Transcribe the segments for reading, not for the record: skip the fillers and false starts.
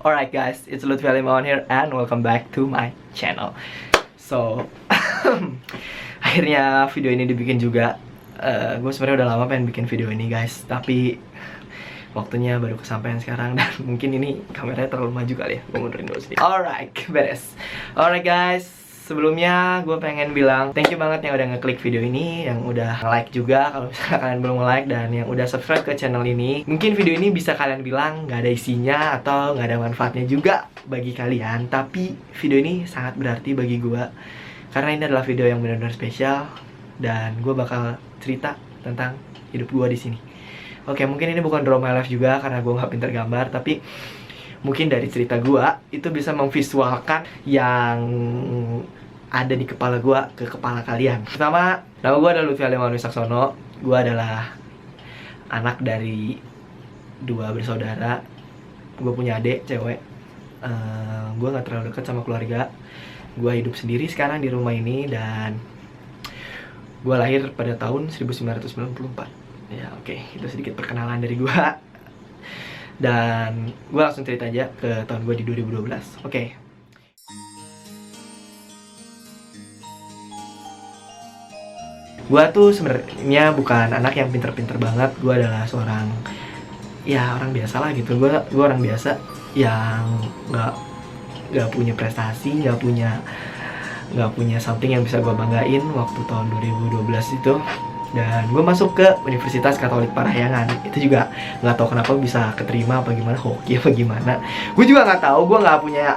Alright guys, it's Lutfi Alimawan here and welcome back to my channel. So, akhirnya video ini dibikin juga. Gue sebenarnya udah lama pengen bikin video ini guys, tapi waktunya baru kesampaian sekarang dan mungkin ini kameranya terlalu maju kali ya. Gue mundurin dulu sedikit. Alright, beres. Alright guys, sebelumnya gue pengen bilang thank you banget yang udah ngeklik video ini, yang udah like juga kalau misalnya kalian belum like, dan yang udah subscribe ke channel ini. Mungkin video ini bisa kalian bilang gak ada isinya atau gak ada manfaatnya juga bagi kalian, tapi video ini sangat berarti bagi gue karena ini adalah video yang benar-benar spesial dan gue bakal cerita tentang hidup gue di sini. Oke, mungkin ini bukan draw my life juga karena gue nggak pintar gambar, tapi mungkin dari cerita gue itu bisa memvisualkan yang ada di kepala gue ke kepala kalian. Pertama, nama gue adalah Lutfi Alimawan Wicaksono. Gue adalah anak dari dua bersaudara. Gue punya adik cewek. Gue nggak terlalu dekat sama keluarga. Gue hidup sendiri sekarang di rumah ini dan gue lahir pada tahun 1994. Ya oke, itu sedikit perkenalan dari gue. Dan gue langsung cerita aja ke tahun gue di 2012. Oke. Gue tuh sebenarnya bukan anak yang pinter-pinter banget. Gue adalah seorang, ya orang biasa lah gitu. Gue orang biasa yang nggak punya prestasi, nggak punya something yang bisa gue banggain waktu tahun 2012 itu. Dan gue masuk ke Universitas Katolik Parahyangan. Itu juga nggak tahu kenapa bisa keterima apa gimana, hoki apa gimana. Gue juga nggak tahu, gue nggak punya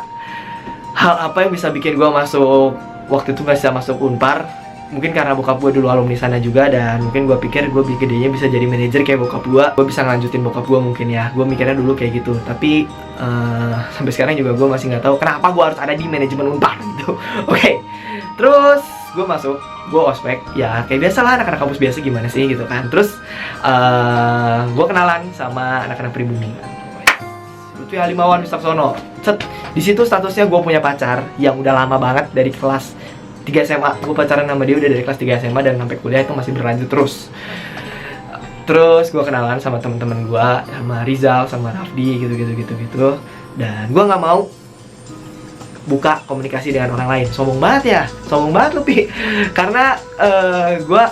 hal apa yang bisa bikin gue masuk waktu itu nggak bisa masuk Unpar. Mungkin karena bokap gue dulu alumni sana juga, dan mungkin gue pikir gue gedenya bisa jadi manajer kayak bokap gue. Gue bisa ngelanjutin bokap gue mungkin ya. Gue mikirnya dulu kayak gitu. Tapi sampai sekarang juga gue masih nggak tahu kenapa gue harus ada di manajemen Unpar gitu. Oke. Terus gue masuk, gue ospek, ya kayak biasa lah anak-anak kampus biasa gimana sih gitu kan. Terus gue kenalan sama anak-anak pribumi. Lutfi Alimawan Wicaksono. Di situ statusnya gue punya pacar yang udah lama banget dari kelas 3 SMA. Gue pacaran sama dia udah dari kelas 3 SMA dan sampai kuliah itu masih berlanjut terus. Terus gue kenalan sama temen-temen gue, sama Rizal, sama Rafdi gitu. Dan gue nggak mau buka komunikasi dengan orang lain. Sombong banget lu Pi. Karena gue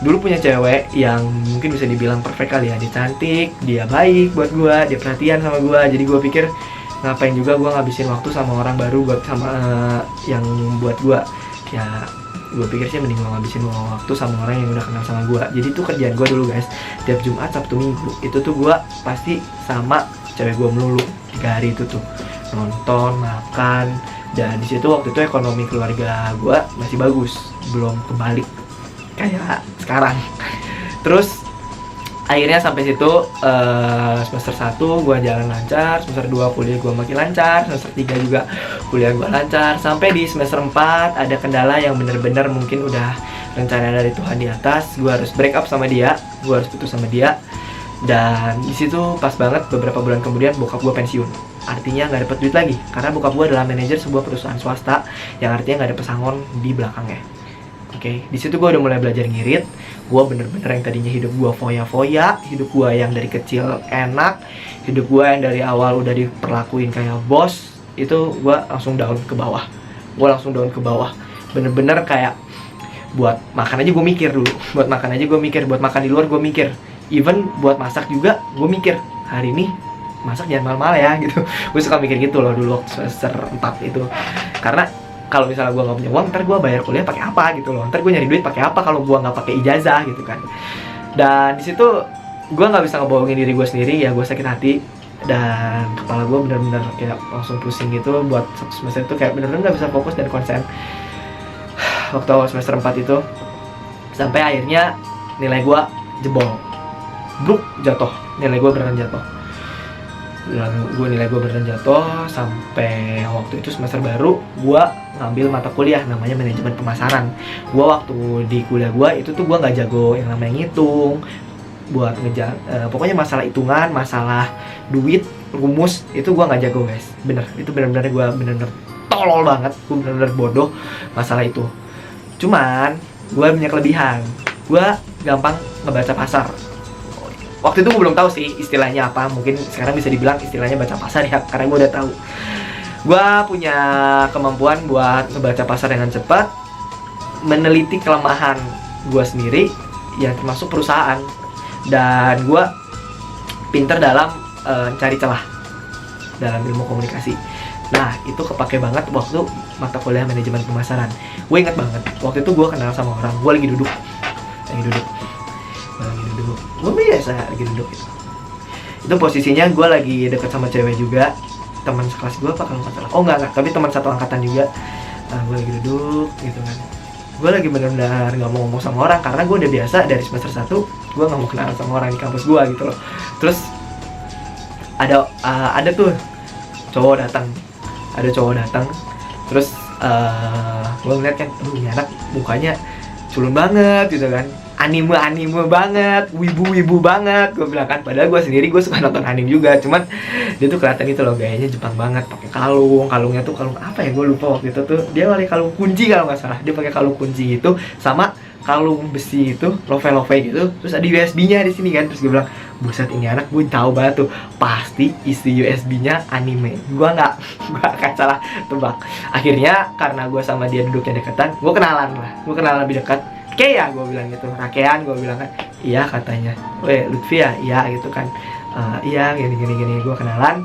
dulu punya cewek yang mungkin bisa dibilang perfect kali ya. Dia cantik, dia baik buat gue, dia perhatian sama gue. Jadi gue pikir ngapain juga gue ngabisin waktu sama orang baru buat sama yang buat gue. Ya gue pikir sih mending gue ngabisin waktu sama orang yang udah kenal sama gue. Jadi tuh kerjaan gue dulu guys, tiap Jumat, Sabtu, Minggu itu tuh gue pasti sama cewek gue melulu 3 hari itu tuh. Nonton, makan, dan di situ waktu itu ekonomi keluarga gue masih bagus, belum kebalik kayak sekarang. Terus akhirnya sampai situ semester 1 gue jalan lancar, semester 2 kuliah gue makin lancar, semester 3 juga kuliah gue lancar, sampai di semester 4 ada kendala yang bener-bener mungkin udah rencana dari Tuhan di atas. Gue harus break up sama dia, gue harus putus sama dia. Dan di situ pas banget beberapa bulan kemudian bokap gue pensiun. Artinya nggak dapet duit lagi karena bokap gue adalah manajer sebuah perusahaan swasta yang artinya nggak ada pesangon di belakangnya. Oke, di situ gue udah mulai belajar ngirit. Gue bener-bener yang tadinya hidup gue foya-foya, hidup gue yang dari kecil enak, hidup gue yang dari awal udah diperlakuin kayak bos, itu gue langsung down ke bawah. Bener-bener kayak buat makan aja gue mikir dulu, buat makan di luar gue mikir. Even buat masak juga gue mikir, hari ini masak jangan mahal-mahal ya gitu. Gue suka mikir gitu loh dulu semester 4 itu. Karena kalau misalnya gue nggak punya uang, ntar gue bayar kuliah pakai apa gitu loh. Ntar gue nyari duit pakai apa kalau gue nggak pakai ijazah gitu kan. Dan di situ gue nggak bisa ngebohongin diri gue sendiri, ya gue sakit hati. Dan kepala gue bener-bener kayak langsung pusing gitu. Buat semester itu kayak bener-bener nggak bisa fokus dan konsen waktu awal semester 4 itu. Sampai akhirnya nilai gue jebol, bruk, jatuh. Nilai gue beneran jatuh sampai waktu itu semester baru gue ngambil mata kuliah namanya manajemen pemasaran. Gue waktu di kuliah gue itu tuh gue nggak jago yang namanya ngitung, buat pokoknya masalah hitungan, masalah duit, rumus itu gue nggak jago guys. Itu bener-bener gue bener-bener tolol banget, gue bener-bener bodoh masalah itu. Cuman gue punya kelebihan, gue gampang ngebaca pasar. Waktu itu gue belum tahu sih istilahnya apa, mungkin sekarang bisa dibilang istilahnya baca pasar ya, karena gue udah tahu. Gue punya kemampuan buat ngebaca pasar dengan cepat, meneliti kelemahan gue sendiri, yang termasuk perusahaan, dan gue pinter dalam cari celah dalam ilmu komunikasi. Nah, itu kepake banget waktu mata kuliah manajemen pemasaran. Gue ingat banget, waktu itu gue kenal sama orang, gue lagi duduk, gue biasa lagi duduk gitu. Itu posisinya gue lagi deket sama cewek juga, teman sekelas gue apa kalau nggak salah, oh enggak, tapi teman satu angkatan juga. Nah, gue lagi duduk gitu kan, gue lagi benar-benar nggak mau ngomong sama orang, karena gue udah biasa dari semester 1 gue nggak mau kenal sama orang di kampus gue gitu loh. Terus ada tuh cowok datang, terus gue ngeliat kan, ini anak mukanya culun banget gitu kan, anime banget, wibu banget, gue bilang kan. Padahal gue sendiri gue suka nonton anime juga, cuman dia tuh kelihatan itu loh, gayanya Jepang banget, pakai kalungnya tuh kalung apa ya, gue lupa. Waktu itu tuh dia pakai kalung kunci kalau nggak salah, dia pakai kalung kunci itu sama kalung besi itu, love gitu, terus ada USB-nya di sini kan. Terus gue bilang, buset, ini anak gue tahu banget tuh, pasti isi USB-nya anime. Gue akan salah tebak. Akhirnya karena gue sama dia duduknya deketan, gue kenalan lebih dekat. Oke ya, gue bilang gitu, rakean, gue bilang kan, iya katanya, weh Lutfi ya, iya gitu kan, iya gini, gue kenalan.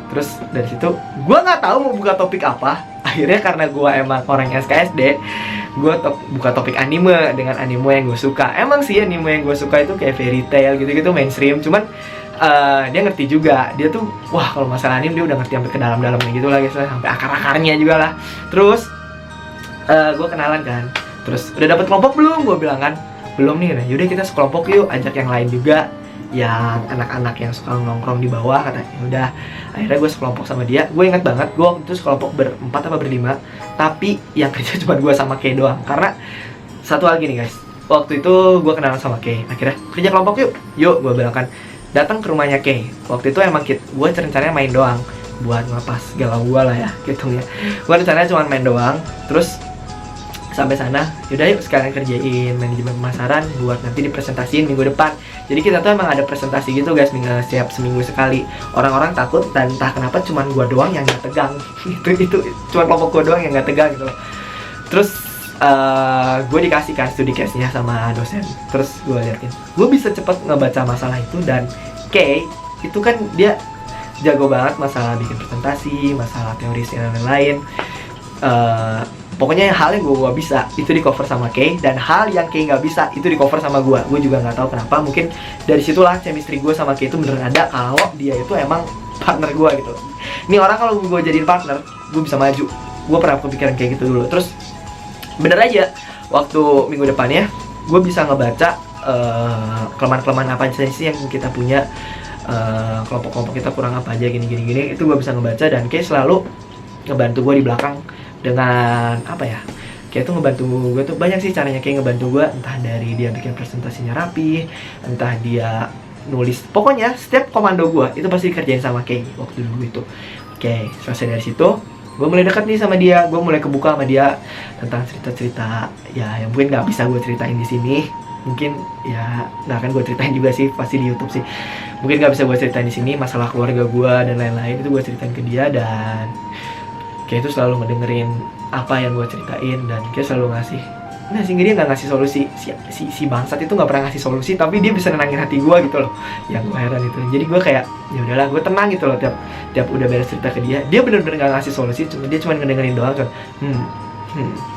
Terus dari situ, gue nggak tahu mau buka topik apa. Akhirnya karena gue emang orang SKSD, gue buka topik anime dengan anime yang gue suka. Emang sih anime yang gue suka itu kayak fairy tale gitu-gitu, mainstream. Cuman dia ngerti juga, dia tuh wah kalau masalah anime dia udah ngerti sampai ke dalam-dalamnya gitu lah guys, sampai akar-akarnya juga lah. Terus gue kenalan kan. Terus udah dapet kelompok belum? Gue bilang kan, belum nih. Nah, yaudah kita sekelompok yuk, ajak yang lain juga, yang anak-anak yang suka nongkrong di bawah, katanya. Udah, akhirnya gue sekelompok sama dia. Gue ingat banget, gue waktu itu sekelompok berempat apa berlima, tapi yang kerja cuma gue sama Kay doang. Karena satu hal gini guys, waktu itu gue kenalan sama Kay, akhirnya kerja kelompok yuk gue bilang kan. Datang ke rumahnya Kay. Waktu itu emang gue rencananya main doang, buat ngelepas galau gue lah ya, gitu ya. Gue rencananya cuma main doang. Terus sampai sana, yaudah yuk sekalian kerjain manajemen pemasaran buat nanti dipresentasiin minggu depan. Jadi kita tuh emang ada presentasi gitu guys, setiap seminggu sekali. Orang-orang takut dan entah kenapa cuman gua doang yang gak tegang. itu cuma kelompok gua doang yang gak tegang gitu loh. Terus gue dikasihkan studi case-nya sama dosen. Terus gue liatin, gue bisa cepet ngebaca masalah itu. Dan Kay itu kan dia jago banget masalah bikin presentasi, masalah teoris dan lain-lain. Pokoknya hal yang gue bisa itu di cover sama Kay, dan hal yang Kay nggak bisa itu di cover sama gue. Gue juga nggak tahu kenapa. Mungkin dari situlah chemistry gue sama Kay itu beneran ada, kalau dia itu emang partner gue gitu. Ini orang kalau gue jadiin partner, gue bisa maju. Gue pernah kepikiran kayak gitu dulu. Terus bener aja, waktu minggu depannya gue bisa ngebaca kelemahan-kelemahan apa aja sih yang kita punya, kelompok-kelompok kita kurang apa aja, gini. Itu gue bisa ngebaca, dan Kay selalu ngebantu gue di belakang dengan apa ya, kayak tuh ngebantu gue tuh banyak sih caranya kayak ngebantu gue. Entah dari dia bikin presentasinya rapi, entah dia nulis, pokoknya setiap komando gue itu pasti dikerjain sama Kay waktu dulu itu. Oke, selesai dari situ gue mulai dekat nih sama dia, gue mulai kebuka sama dia tentang cerita-cerita ya yang mungkin nggak bisa gue ceritain di sini. Mungkin ya nggak akan gue ceritain juga sih, pasti di YouTube sih. Mungkin nggak bisa gue ceritain di sini, masalah keluarga gue dan lain-lain itu gue ceritain ke dia. Dan Kay itu selalu ngedengerin apa yang gue ceritain, dan Kay selalu ngasih. Nah, sehingga dia nggak ngasih solusi. Si bangsat itu nggak pernah ngasih solusi, tapi dia bisa nenangin hati gue gitu loh. Yang gue heran itu. Jadi gue kayak ya udahlah, gue tenang gitu loh tiap udah beres cerita ke dia. Dia bener-bener nggak ngasih solusi, dia cuma ngedengerin doang kan.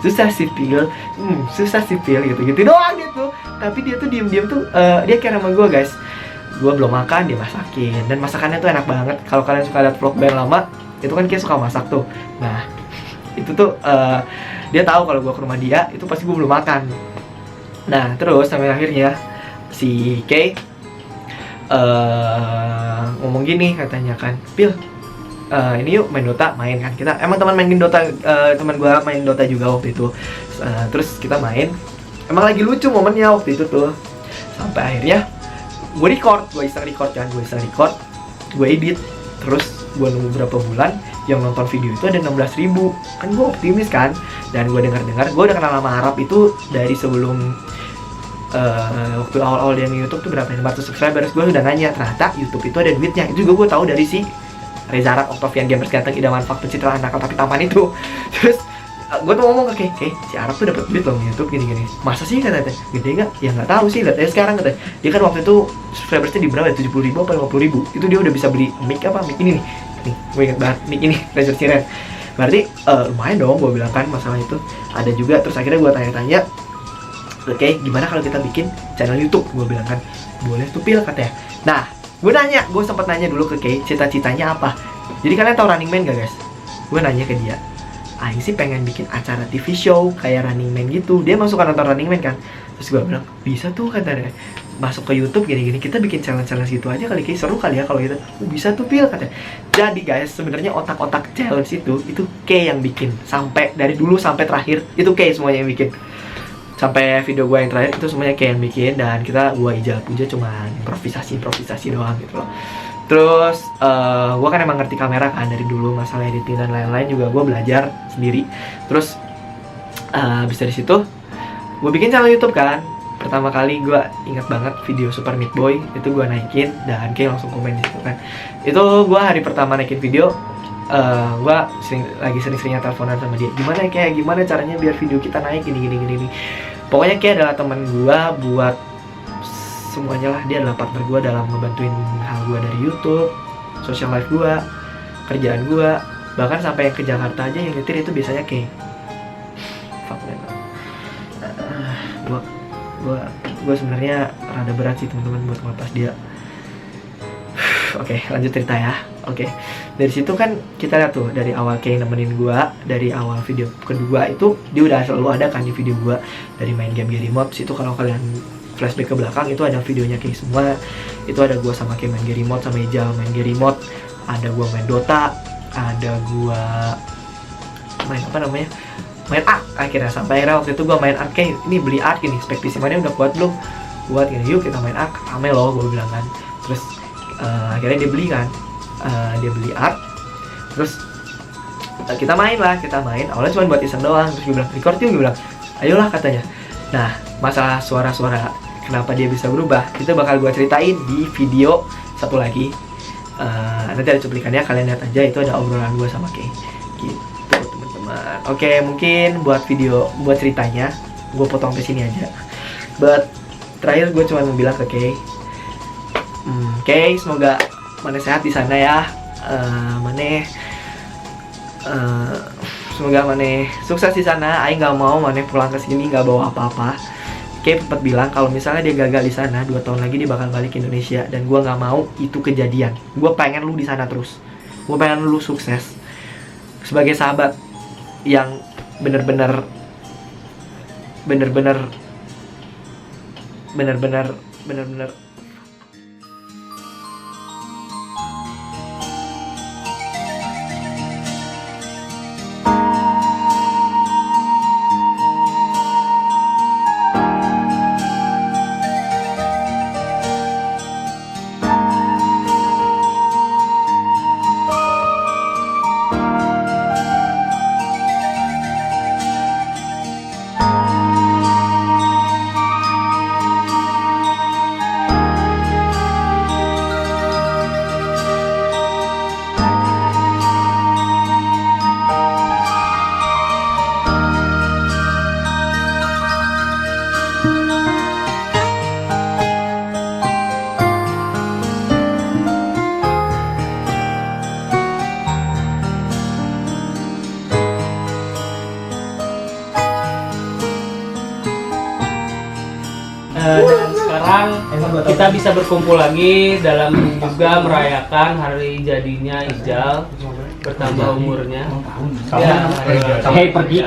Susah sih Pil gitu doang dia tuh. Tapi dia tuh diem tuh dia care sama gue guys. Gue belum makan, dia masakin, dan masakannya tuh enak banget. Kalau kalian suka lihat vlog band lama, itu kan Kay suka masak tuh. Nah, itu tuh dia tahu kalau gue ke rumah dia itu pasti gue belum makan. Nah, terus sampai akhirnya si Kay ngomong gini katanya kan, Pil, ini yuk main Dota, main kan. Kita emang teman main Dota, teman gue main Dota juga waktu itu. Terus kita main, emang lagi lucu momennya waktu itu tuh. Sampai akhirnya gue iseng record, gue edit. Terus gue nunggu berapa bulan, yang nonton video itu ada 16.000. Kan gue optimis kan. Dan gue dengar gue udah kenal sama Arab itu dari sebelum waktu awal-awal dia nge-YouTube tuh berapa 500 subscribers, gue udah nanya, ternyata YouTube itu ada duitnya. Itu juga gue tahu dari si Reza Rak Octavian Gamers ganteng idaman fak pencitraan nakal tapi tampan itu. Terus gue tuh ngomong ke Kay, si Arab tuh dapat duit loh YouTube gini-gini. Masa sih katanya? Gede nggak? Ya nggak tahu sih, lihat aja sekarang katanya. Dia kan waktu itu subscribersnya di berapa ya? 70.000 apa 50.000? Itu dia udah bisa beli mic apa? Mic ini nih. Nih, gue ingat banget mic ini, Razer Siren. Berarti lumayan dong, gue bilang kan masalah itu. Ada juga, terus akhirnya gue tanya-tanya, oke, gimana kalau kita bikin channel YouTube? Gue bilang kan, boleh tuh Pil katanya. Nah, gue sempat nanya dulu ke Kay, cita-citanya apa? Jadi kalian tahu Running Man gak guys? Gue nanya ke dia, Aing sih pengen bikin acara TV show kayak Running Man gitu. Dia masuk kan nonton Running Man kan. Terus gue bilang, bisa tuh katanya, masuk ke YouTube gini-gini, kita bikin challenge-challenge gitu aja kali, Kay, seru kali ya kalau gitu. Bisa tuh Pil katanya. Jadi guys, sebenarnya otak-otak challenge itu Kay yang bikin. Sampai dari dulu sampai terakhir itu Kay semuanya yang bikin. Sampai video gue yang terakhir itu semuanya Kay yang bikin, dan gue Ijal Puja cuma improvisasi doang gitu loh. Terus gue kan emang ngerti kamera kan dari dulu, masalah editing dan lain-lain juga gue belajar sendiri. Terus habis dari situ gue bikin channel YouTube kan. Pertama kali gue ingat banget video Super Meat Boy itu gue naikin, dan Kay langsung komen di situ kan. Itu gue hari pertama naikin video, gue sering-seringnya teleponan sama dia. Gimana caranya biar video kita naik gini. Pokoknya Kay adalah teman gue buat semuanya lah. Dia adalah partner gue dalam ngebantuin hal gue dari YouTube, social life gue, kerjaan gue, bahkan sampai yang ke Jakarta aja yang nyetir itu biasanya Kay. Fuck man. Gue sebenarnya rada berat sih teman-teman buat ngelepas dia. Oke, lanjut cerita ya. Oke, dari situ kan kita lihat tuh dari awal Kay nemenin gue, dari awal video kedua itu dia udah selalu ada kan di video gue, dari main game Gary Mods itu. Kalau kalian flashback ke belakang itu ada videonya Kay semua. Itu ada gue sama Kay main Gary Mod, sama Ijal main Gary Mod, ada gue main Dota, ada gue main apa namanya, main Ark. Akhirnya sampai akhirnya waktu itu gue main Ark, Kay ini beli Ark ini, spek PC mana udah kuat belum? Kuat gini, yuk kita main Ark, rame loh gue bilang kan. Terus akhirnya dia beli kan, dia beli Ark. Terus kita main awalnya cuma buat iseng doang. Terus gue bilang record yuk, gue bilang ayolah katanya. Nah, masalah suara-suara kenapa dia bisa berubah itu bakal gue ceritain di video satu lagi. Nanti ada cuplikannya, kalian lihat aja. Itu ada obrolan gue sama Kay gitu teman-teman. Oke, mungkin buat ceritanya gue potong ke sini aja. But terakhir gue cuma mau bilang ke Kay, Kay, semoga Mane sehat di sana ya. Semoga Mane sukses di sana. Aing nggak mau Mane pulang ke sini nggak bawa apa-apa. Kay sempat bilang kalau misalnya dia gagal di sana 2 tahun lagi dia bakal balik ke Indonesia, dan gue nggak mau itu kejadian. Gue pengen lu di sana terus. Gue pengen lu sukses sebagai sahabat yang bener-bener Dan sekarang kita bisa berkumpul lagi dalam juga merayakan hari jadinya Ijal, bertambah umurnya. Ya, pergi.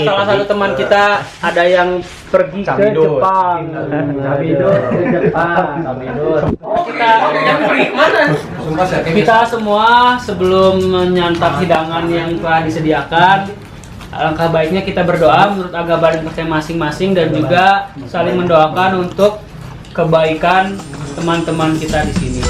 Salah satu teman kita ada yang pergi ke Jepang. Kita semua sebelum menyantap hidangan yang telah disediakan, alangkah baiknya kita berdoa menurut agama dan percaya masing-masing, dan juga saling mendoakan untuk kebaikan teman-teman kita di sini.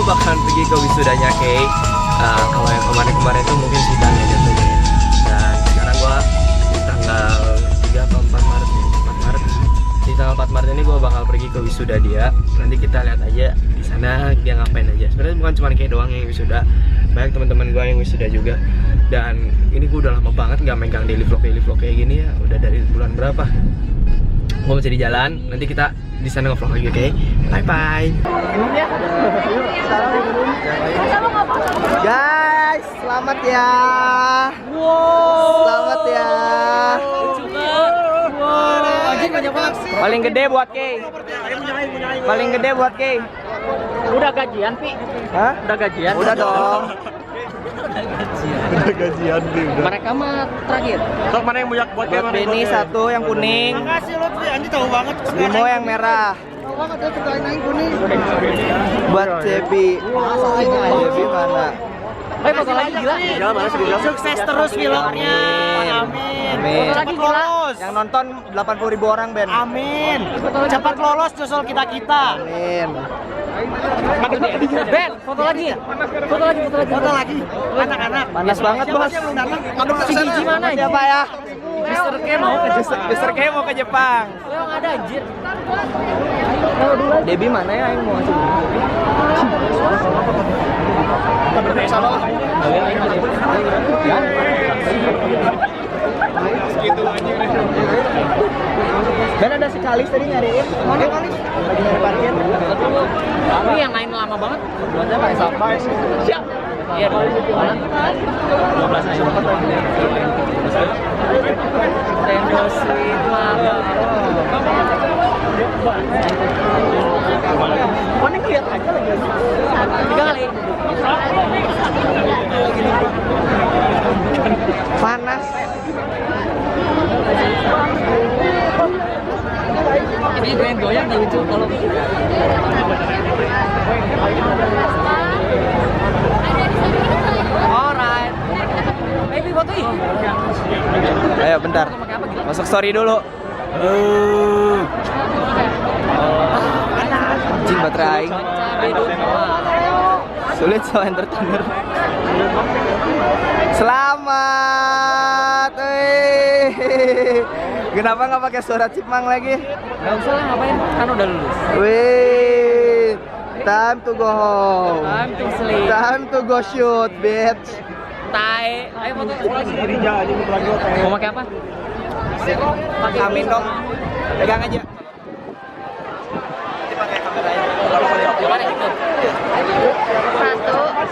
bakalan pergi ke wisudanya Kay. Kalau yang kemarin-kemarin itu mungkin sidang ya jatuhnya. Dan sekarang gue di tanggal 3 atau 4 Maret nih, 4 Maret. Di tanggal 4 Maret ini gue bakal pergi ke wisuda dia. Nanti kita lihat aja di sana dia ngapain aja. Sebenarnya bukan cuma Kay doang yang wisuda, banyak teman-teman gue yang wisuda juga. Dan ini gue udah lama banget nggak megang daily vlog kayak gini ya. Udah dari bulan berapa? Gue masih di jalan. Nanti kita di sana nge-vlog lagi, oke? Bye bye. Guys, selamat ya. Selamat ya. Paling gede buat Kay. Paling gede buat Kay. Udah gajian, Pi? Hah? Udah gajian? Udah dong. Udah gajian nih udah. Mereka mah terakhir. Sok mana yang banyak buat Buat Benny satu yang kuning. Makasih Lutfi, anjing tahu banget. Bimo yang merah. Buat Cebi. Cebi mana? Foto lagi gila. Sukses terus vlognya. Amin. Amin. Foto lagi gila. Yang nonton 80.000 orang, Ben. Amin. Cepat lolos nyusul kita. Amin. Ben, foto lagi. Foto lagi. Foto lagi. Anak-anak. Panas banget, Bos. Si Gigi mana? Siapa ya? Mister K mau ke Jepang. Mister K mau ke Jepang. Leo nggak ada anjir. Debbie mana ya yang mau ngasih? Dan ada si Kalis tadi nyariin. Mana Kalis? Lagi nyari parkir. Ini yang lain lama banget. Buatnya pakai sampah. Siap. Iya, mana? 12 aja. Tendo Sweet Mama. Mana lihat aja lagi. 3 kali. Panas. Ini brand goyang nih lucu kalau alright. Baby foto ih. Ayo bentar. Masuk story dulu. Anjing baterai aing. Sulit so entertainer. Selamat. Kenapa nggak pakai suara Cipmang lagi? Gak usah lah ngapain, kan udah lulus. Wih, time to go home. Time to sleep. Time to go shoot, bitch. Tai. Ayo foto lagi. Mau pakai apa? Pakai amin dong. Pegang aja. Nanti pakai kameranya. Gimana gitu? 1,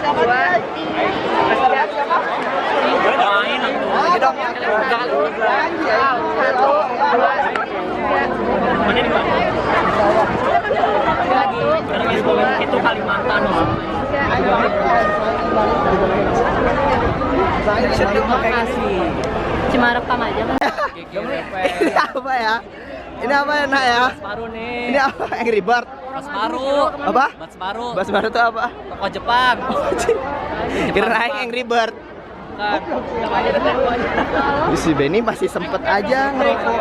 2, 3. Lagi dong. 1, 2, 3. Itu Kalimantan loh. Terima kasih. Cuma rekam aja kan. Ini apa ya? Ini apa ya, Nak ya? Baru nih. Ini apa? Angry Bird? Bas baru. Apa? Bas baru. Bas baru itu apa? Toko Jepang. Kirain Angry Bird. Kan. Si Benny masih sempet aja ngerokok.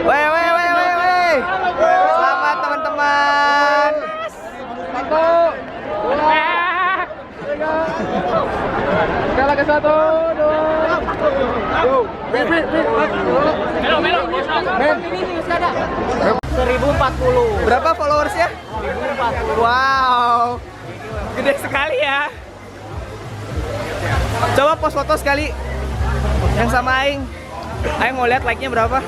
Weh. Selamat teman-teman. Sekali lagi 1, 2. Melo. Ben. Ini masih ada. 1040. Berapa followersnya? 1040. Wow, gede sekali ya. Coba post foto sekali yang sama Aing. Aing mau lihat like-nya berapa?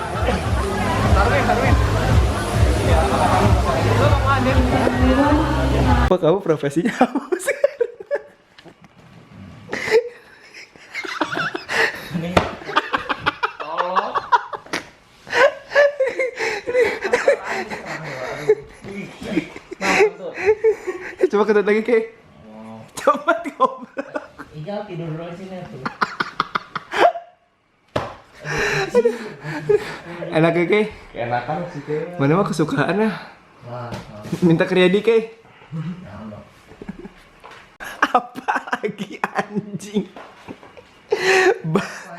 Apa kamu profesinya apa sih? Coba ketut lagi, Kay. Coba goblok. Iya, tidur dulu sini tuh. Enak ya, Kay? Enakan sih Kay. Mana mah kesukaannya. Minta kredit, Kay. Apa lagi anjing? Bangsat.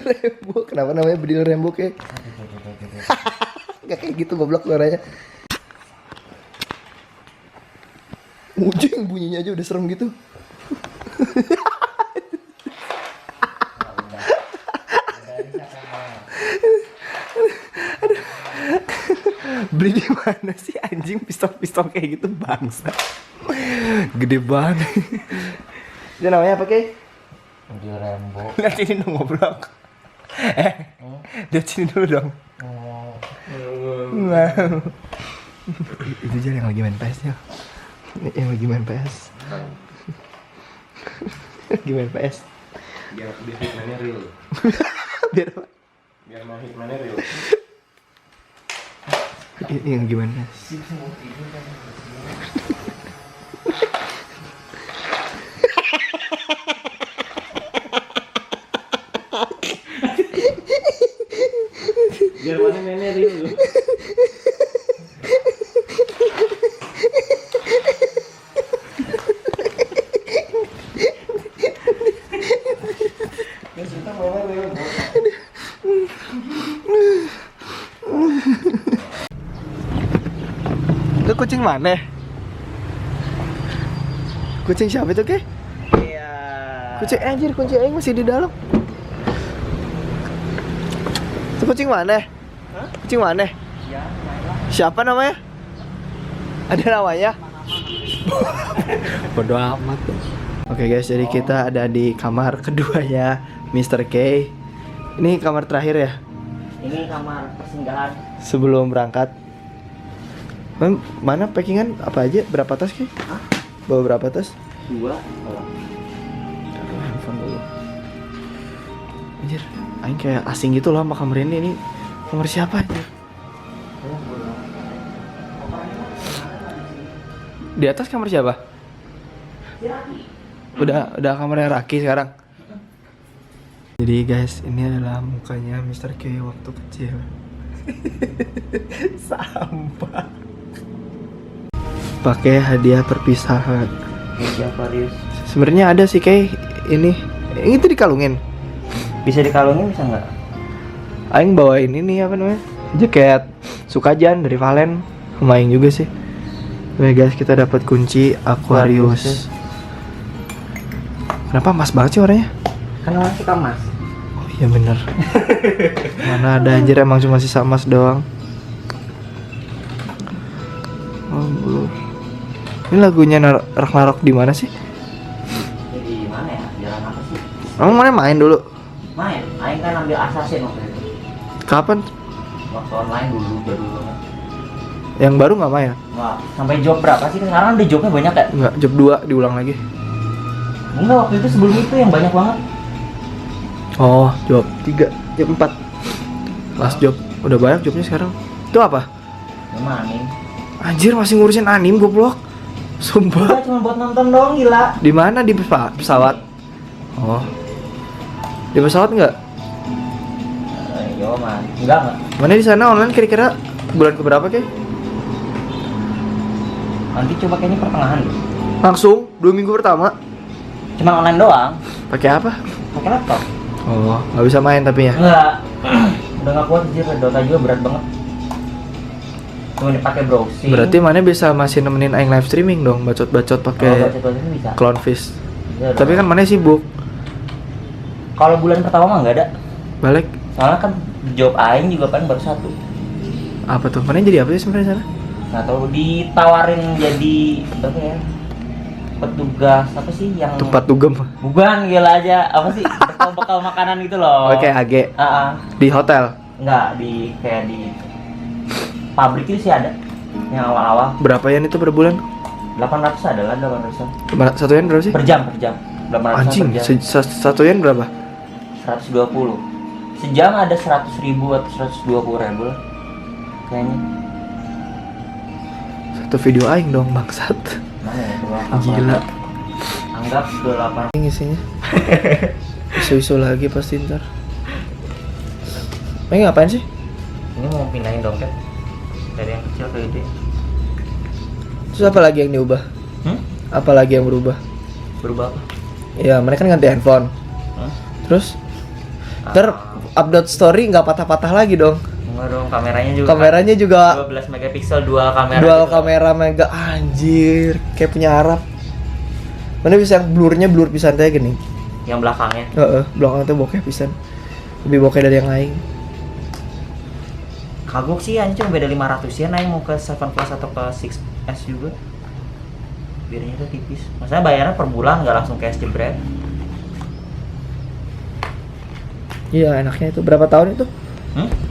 Rembo. Kenapa namanya bedil Rembo kayak? Gak kayak gitu goblok suaranya. Ujung bunyinya aja udah serem gitu. Beli di mana sih anjing pistol kayak gitu bangsa. Gede banget. Itu namanya apa Kay? Di Rembo. Lihat ini dong ngobrol. Lihat sini dulu dong. Nah. Itu aja yang lagi main PS ya. Yang lagi main PS. Lagi main PS. Biar hitman-nya real. Biar apa? Biar mau hitman-nya real. Ini yang gimana? Biar mana mainnya real. Itu kucing mana? Kucing siapa itu, Ke? Iya. Kucing anjir, kucing aing masih di dalam. Itu kucing mana? Hah? Kucing mana? Ya, Siapa namanya? Ada namanya? Bodoh amat. Oke guys, jadi kita ada di kamar keduanya Mr. K. Ini kamar terakhir ya? ini kamar persinggahan. Sebelum berangkat. Mana packingan apa aja? Berapa tas Ki? Hah? Bawa berapa tas? 2. Taruh handphone dulu. Anjir, aing kayak asing gitu loh sama kamar ini. Ini kamar siapa anjir? Di atas kamar siapa? Udah kamarnya Raki sekarang. Jadi guys, ini adalah mukanya Mr. K waktu kecil. Sampah. Pakai hadiah perpisahan. Aquarius. Sebenarnya ada sih kayak ini. Ini tuh dikalungin. Bisa dikalungin bisa nggak? Aing bawain ini apa namanya? Jaket Sukajan dari Valen. Sama Aing juga sih. Oke guys, kita dapat kunci Aquarius. Kenapa emas banget sih warnanya? Kan orang suka emas. Oh iya bener. Mana ada anjir, emang cuma sisa emas doang. Oh belum. Ini lagunya Ragnarok di mana sih? Jadi mana ya? Jalan apa sih? Emang mana main dulu? Main. Aing kan ambil Assassin waktu itu. Kapan? Waktu online dulu jadul banget. Yang baru nggak main? Nggak. Sampai job berapa sih? Sekarang ada jobnya banyak ya? Nggak, job 2 diulang lagi. Enggak, waktu itu sebelum itu yang banyak banget. Oh, job 3, job 4. Last job. Udah banyak jobnya sekarang. Itu apa? Main. Anjir, masih ngurusin anim goblok. Sumpah. Enggak, cuma buat nonton doang, gila. Di mana? Di pesawat? Oh. Di pesawat nggak? Yo, man. Enggak. Mana di sana online kira-kira bulan keberapa Kay? Nanti coba kayaknya pertengahan deh. Langsung 2 minggu pertama. Cuma online doang. Pakai apa? Pakai laptop. Oh, nggak bisa main tapi ya. Enggak. Udah nggak kuat sih, Dota juga berat banget. Cuma dipakai browsing. Berarti mana bisa masih nemenin aing live streaming dong, bacot-bacot pakai bacot-bacotnya bisa. Clownfish. Bisa Tapi dong. kan mana sibuk. Kalau bulan pertama mah nggak ada. Balik Soalnya kan job aing juga kan baru 1. apa tuh? Mana jadi apa sih sebenarnya sana? Nggak tahu ditawarin jadi apa ya? Petugas apa sih yang Tempat dugem. bukan, gila aja apa sih, bekal makanan gitu loh. Oke, AG. Di hotel. Enggak, di kayak di pabrik itu sih ada yang awal-awal. Berapa yen itu per bulan? 800 ada lah, 800 Satu yen berapa sih? per jam 800 Anjing, per jam. satu yen berapa? 120 sejam, ada 100.000 atau 120.000 lah kayaknya. Satu video aing dong bangsat. Mana ya, coba Gila. anggap 28. Ini isinya. Isu-isu lagi pasti ntar. Ini ngapain sih? Ini mau pindahin dompet dari yang kecil ke gede. Terus apa lagi yang diubah? Apa lagi yang berubah? Berubah apa? Ya mereka kan ganti handphone. Hah? Terus ntar upload story nggak patah-patah lagi dong. Enggak dong, kameranya juga 12 megapiksel, dual kamera mega, anjir, kayak punya Arab. Mana bisa yang blur pisan teh gini. Yang belakangnya. Belakangnya tuh bokeh pisan. Lebih bokeh dari yang lain. Kagok sih anjing cuma beda 500 ya naik mau ke 7 Plus atau ke 6S juga. Bedanya tuh tipis. Maksudnya bayarnya per bulan nggak langsung cash jebret. Iya, enaknya itu berapa tahun itu?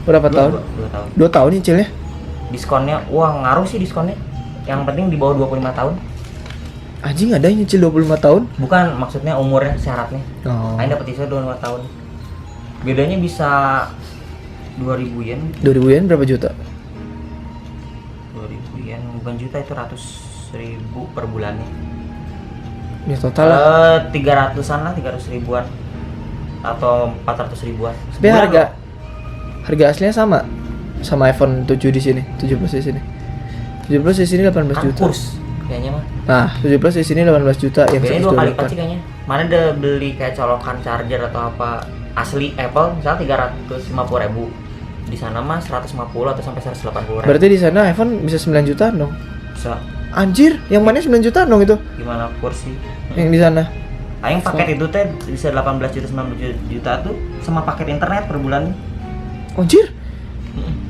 Berapa tahun? 2 tahun. 2 tahun nyicilnya? Diskonnya, wah ngaruh sih diskonnya. Yang penting di bawah 25 tahun. Anjing ada yang nyicil 25 tahun? Bukan, maksudnya umurnya, syaratnya. Oh. Aing dapat diskon 25 tahun. Bedanya bisa 2000 yen. 2000 yen berapa juta? 2000 yen bukan juta, itu ratus ribu per bulannya. Ya total lah. 300-an lah, 300 ribuan atau 400 ribuan. Tapi harga aslinya sama iPhone 7 di sini, 7 Plus di sini. 7 Plus di sini 18 Kan juta. kurs kayaknya mah. Nah, 7 Plus di sini 18 juta yang Bedanya 2 kali lipat 128. sih kayaknya. Mana udah beli kayak colokan charger atau apa asli Apple misalnya 350.000. Di sana mah 150 atau sampai 180.000. Berarti di sana iPhone bisa 9 jutaan dong. Bisa. Anjir, yang mana 9 jutaan dong itu? Gimana kurs sih? Yang di sana. Aing paket itu teh bisa 18 juta 19 juta tuh sama paket internet per bulan. Anjir.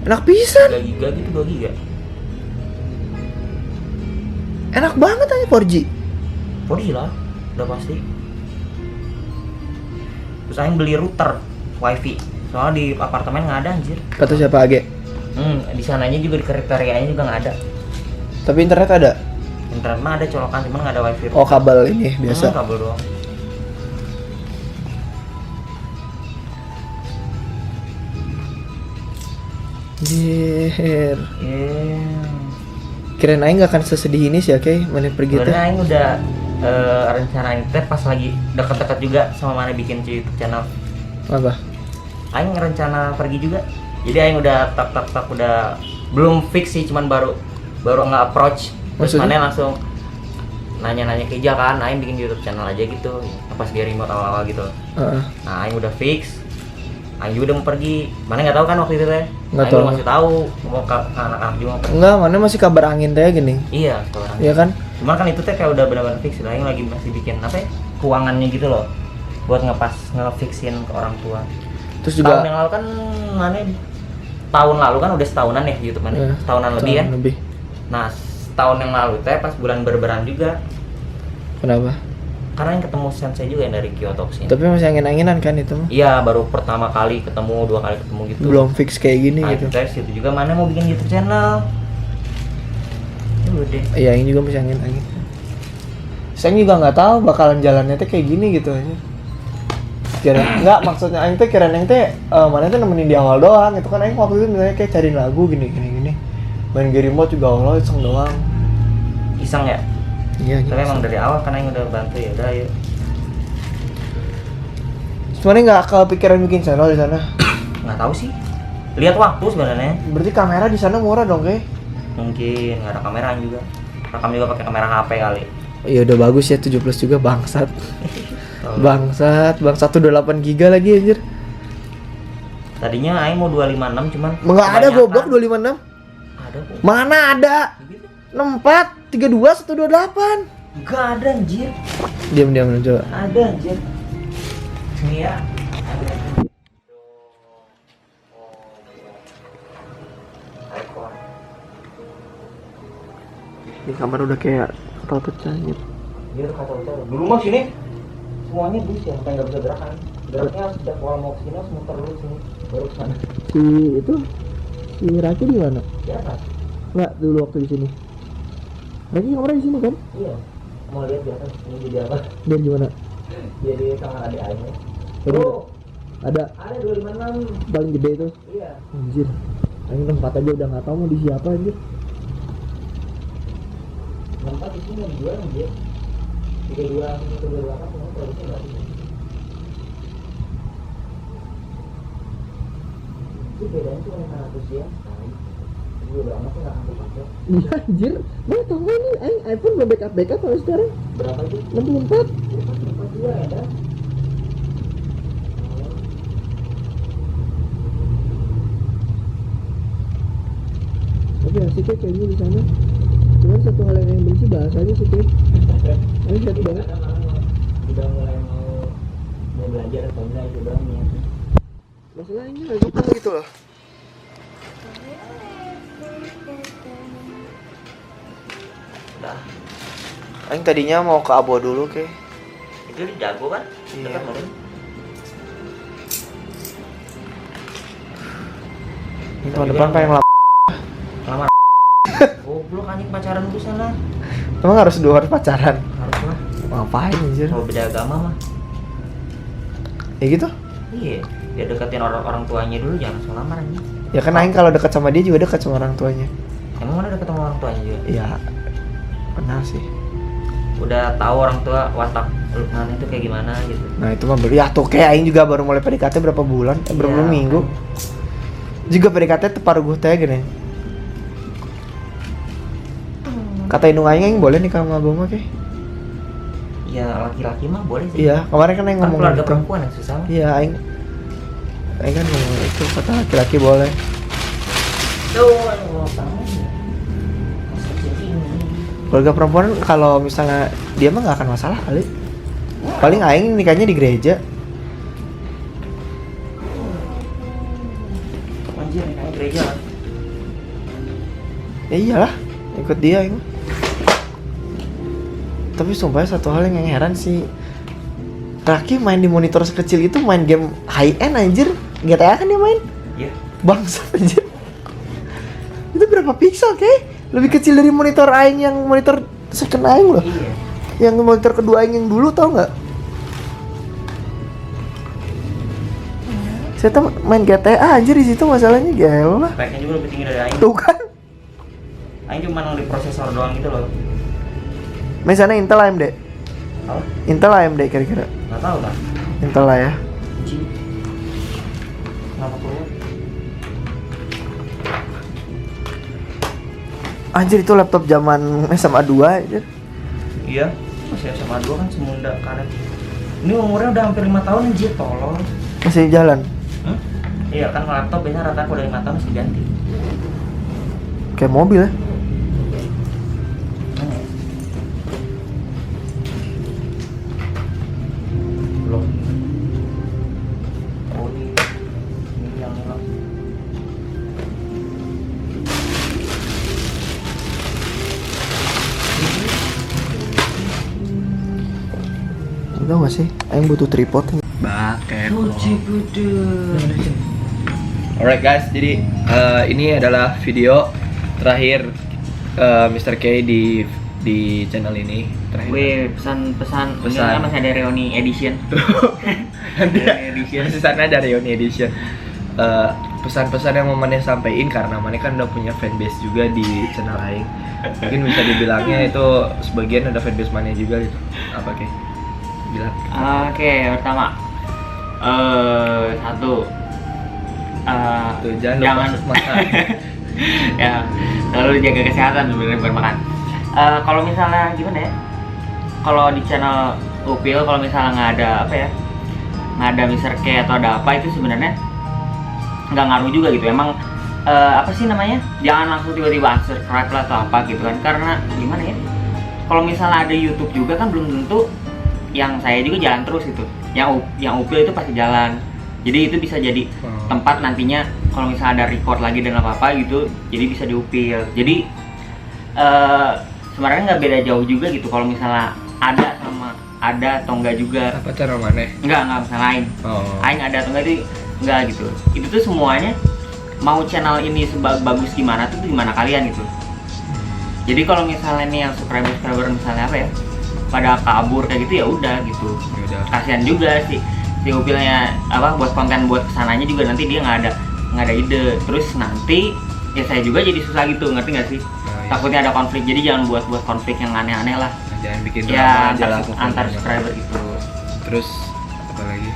Enak pisan. 3 giga gitu, 2 giga. Enak banget aja 4G. 4G lah, udah pasti. Terus Aing beli router wifi. Soalnya di apartemen nggak ada anjir. Kata siapa Age? Di sananya juga di kriterianya juga nggak ada. Tapi internet ada. Internet mah ada colokan, cuman nggak ada wifi. Oh, kabel ini biasa. Kabel doang. Anjir. Yeah. Kirain aing gak akan sesedih ini sih, oke? Mana pergi teh. Sebenarnya Aing udah rencanain teh pas lagi deket-deket juga sama mana bikin YouTube channel. Apa? Aing rencana pergi juga. Jadi Aing udah tak udah belum fix sih, cuman baru nge-approach. Terus Maksudnya? mana langsung nanya-nanya ke Ija kan, Aing bikin YouTube channel aja gitu. Pas dia remote awal-awal gitu. Nah, Aing udah fix. Aing juga udah mau pergi. Mana nggak tahu kan waktu itu teh. Nggak Aing tahu. belum masih tahu mau ke anak-anak juga mau pergi. Enggak, mana masih kabar angin teh gini. Iya, sekarang. Iya kan? Cuman kan itu teh kayak udah benar-benar fix. Aing lagi masih bikin apa ya? Keuangannya gitu loh. Buat ngefixin ke orang tua. Terus Tahun juga yang lalu kan mana tahun lalu kan udah setahunan ya YouTube mana. Iya, Setahunan lebih ya. lebih. Nah, setahun yang lalu teh pas bulan berberan juga. Kenapa? Karena yang ketemu sensei juga yang dari Kyoto kesini. Tapi masih angin-anginan kan itu mah. Iya, baru pertama kali ketemu, 2 kali ketemu gitu. Belum fix kayak gini Nah, gitu. guys, itu juga mana mau bikin YouTube channel. Ya udah. Iya, ini juga masih angin-angin. Saya juga nggak tahu bakalan jalannya teh kayak gini gitu aja. Kira nggak, maksudnya aing teh kira aing teh mana teh nemenin di awal doang. Itu kan aing waktu itu misalnya kayak cariin lagu gini. Main game remote juga awalnya iseng doang. Iseng ya? Iya, Tapi emang dari awal kan yang udah bantu ya udah ayo. Cuman nggak kepikiran bikin channel di sana. Nggak tahu sih. Lihat waktu sebenarnya. Berarti kamera di sana murah dong, kayak? Mungkin nggak ada kamera juga. Rekam juga pakai kamera HP kali. Iya udah bagus ya, 7 Plus juga bangsat. Bangsat tuh 8 giga lagi anjir. Tadinya Aing mau 256 cuman Enggak ada kebanyakan. goblok 256. Ada kok. Mana ada? 64, 32, 128. Enggak ada anjir. Diam coba. Ada anjir. Ini ya. Ada. Di kamar udah kayak ketawa pecah anjir. Dia tuh kacau-kacau. Dulu mah sini semuanya dus ya, sampai nggak bisa gerakan. Geraknya harus setiap kalau mau kesini harus muter dulu sini, baru kesana. Si Raki di mana? Ya kan? Enggak, dulu waktu di sini. Raki kamarnya di sini kan? Iya. Mau lihat biasa ini jadi apa? Dia di mana? Jadi kamar adik Aing. Tadi Oh, ada ada 256. paling gede itu. Iya. Anjir. Aing tempat aja udah nggak tahu mau di siapa anjir. Tempat di sini yang dijual anjir. 32 apa semua produksi enggak sih? Itu bedanya cuma 100 ya. Gue udah amat nggak akan pakai. Iya anjir. Mana tahu nih Aing iPhone belum backup kalau sekarang. Berapa itu? 64. 42 ya dah. tapi asiknya kayaknya di sana. Cuman satu hal yang benci bahasanya sih kayak ini berat banget. Udah mulai mau belajar atau enggak itu doang ya. Masalahnya nggak suka gitu loh. Nah, Aing tadinya mau ke Abo dulu ke. Itu di Dago kan? Iya. Dekat Meren. Ini tahun depan pengen lama. Lama. Goblok anjing pacaran tuh sana. Emang harus 2 hari pacaran? Harus lah. Ngapain anjir? Kalau beda agama mah. Ya gitu? Iya. Dia deketin orang tuanya dulu jangan langsung lamar anjing. Ya kan Aing kalau dekat sama dia juga dekat sama orang tuanya. Emang mana deket sama orang tuanya juga? Iya. Benar sih. Udah tahu orang tua watak Lukman itu kayak gimana gitu. Nah itu mah ya tuh kayak Aing juga baru mulai PDKT berapa bulan? Berapa Iya. minggu? Juga PDKT teparuguh teh gini. Kata indung Aing boleh nih sama abang mah kayak. Ya laki-laki mah boleh sih. Iya, kemarin kan Aing Kan ngomong keluarga gitu. perempuan yang susah. Iya, Aing kan ngomong itu kata laki-laki boleh. Tuh, Allah banget. Keluarga perempuan kalau misalnya dia mah nggak akan masalah kali. Paling Aing nikahnya di gereja. Anjir, nikah gereja kan. Ya iyalah, ikut dia Aing. Tapi sumpah satu hal yang heran sih, Raki main di monitor sekecil itu main game high end anjir. GTA kan dia main. Iya. Bangsat anjir. Itu berapa pixel kek? Lebih kecil dari monitor Aing yang monitor second Aing loh. Iya. Yang monitor kedua Aing yang dulu tau nggak? Saya tuh main GTA anjir di situ masalahnya gelo lah. Speknya juga lebih tinggi dari Aing. Tuh kan. Aing cuma di prosesor doang gitu loh. Main sana Intel AMD. Apa? Intel AMD kira-kira. Nggak tahu lah. Intel lah ya. Anjing. Kenapa keluar? Anjir itu laptop zaman SMA 2 anjir. Iya. Masih SMA 2 kan semunda karet. Ini umurnya udah hampir 5 tahun anjir tolong. Masih jalan. Iya kan laptop biasanya rata-rata udah 5 tahun mesti ganti. Kayak mobil ya. Mana ya? Belum. Oh ini yang hilang. Enggak gak sih? Aing butuh tripod. Baket. Alright guys, jadi ini adalah video terakhir Mr. K di channel ini. Terakhir. Wih, pesan-pesan Pesan. ini kan masih ada reuni edition. Edition. Sisanya ada reuni edition. Pesan-pesan yang mau Maneh sampaikan karena Maneh kan udah punya fanbase juga di channel Aing. Mungkin bisa dibilangnya itu sebagian ada fanbase Maneh juga gitu. Apa K? Bilang. Oke, pertama satu Tuh, jangan lupa makan. ya selalu jaga kesehatan sebenarnya bukan makan. Kalau misalnya gimana ya, kalau di channel Upil kalau misalnya nggak ada apa ya, nggak ada Mr. K atau ada apa itu sebenarnya nggak ngaruh juga gitu. Emang apa sih namanya, jangan langsung tiba-tiba unsubscribe lah atau apa gitu kan, karena gimana ya, kalau misalnya ada YouTube juga kan belum tentu yang saya juga jalan terus gitu. Yang Upil itu pasti jalan. Jadi itu bisa jadi tempat nantinya kalau misalnya ada record lagi dan apa-apa gitu, jadi bisa diupil. Jadi sebenarnya nggak beda jauh juga gitu kalau misalnya ada sama ada atau enggak juga. Apa channel Maneh? Enggak masalah lain. Aing ada atau enggak itu enggak gitu. Itu tuh semuanya mau channel ini bagus gimana tuh gimana kalian gitu. Jadi kalau misalnya nih yang subscriber misalnya apa ya, pada kabur kayak gitu ya udah gitu. Kasihan juga sih si Upilnya apa buat konten buat kesananya juga nanti dia nggak ada ide, terus nanti ya saya juga jadi susah gitu, ngerti nggak sih? Takutnya ada konflik, jadi jangan buat konflik yang aneh-aneh lah. Jangan bikin Ya drama aja lah antar pokoknya. subscriber gitu. Terus apa lagi?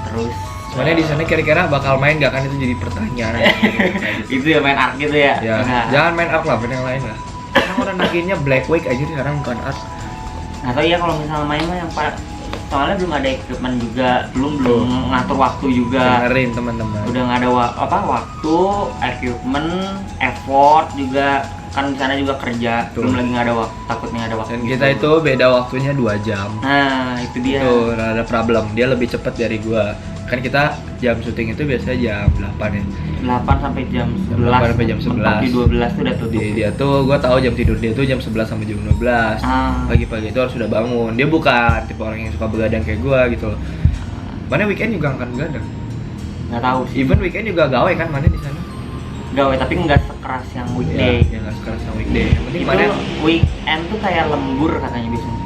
Terus Sebenarnya di sana kira-kira bakal main gak kan, itu jadi pertanyaan. itu ya main art gitu ya. Ya, Nah, jangan main art lah, main yang lain lah. Sekarang orang naginnya Black Wake aja sekarang bukan art. atau iya kalau misalnya main mah yang soalnya belum ada equipment juga, belum ngatur waktu juga. Dengerin teman-teman. Udah nggak ada waktu, equipment, effort juga, kan di sana juga kerja. Betul. Belum lagi nggak ada waktu, takutnya nggak ada waktu. Dan kita itu beda waktunya 2 jam. Nah itu dia. Itu ada problem. Dia lebih cepat dari gua. Kan kita jam syuting itu biasanya jam 8 ya. 8 sampai jam 11. 8 sampai jam 11. Mentok di 12 tuh udah tutup. Dia tuh gua tahu jam tidur dia tuh jam 11 sampai jam 12. Pagi-pagi itu harus sudah bangun. Dia bukan tipe orang yang suka begadang kayak gua gitu loh. Mana weekend juga akan begadang. Nggak tahu sih. Even weekend juga gawe kan mana di sana. Gawe tapi nggak sekeras yang weekday. Ya nggak sekeras yang weekday. Yang penting Itu mana weekend tuh kayak lembur katanya biasanya.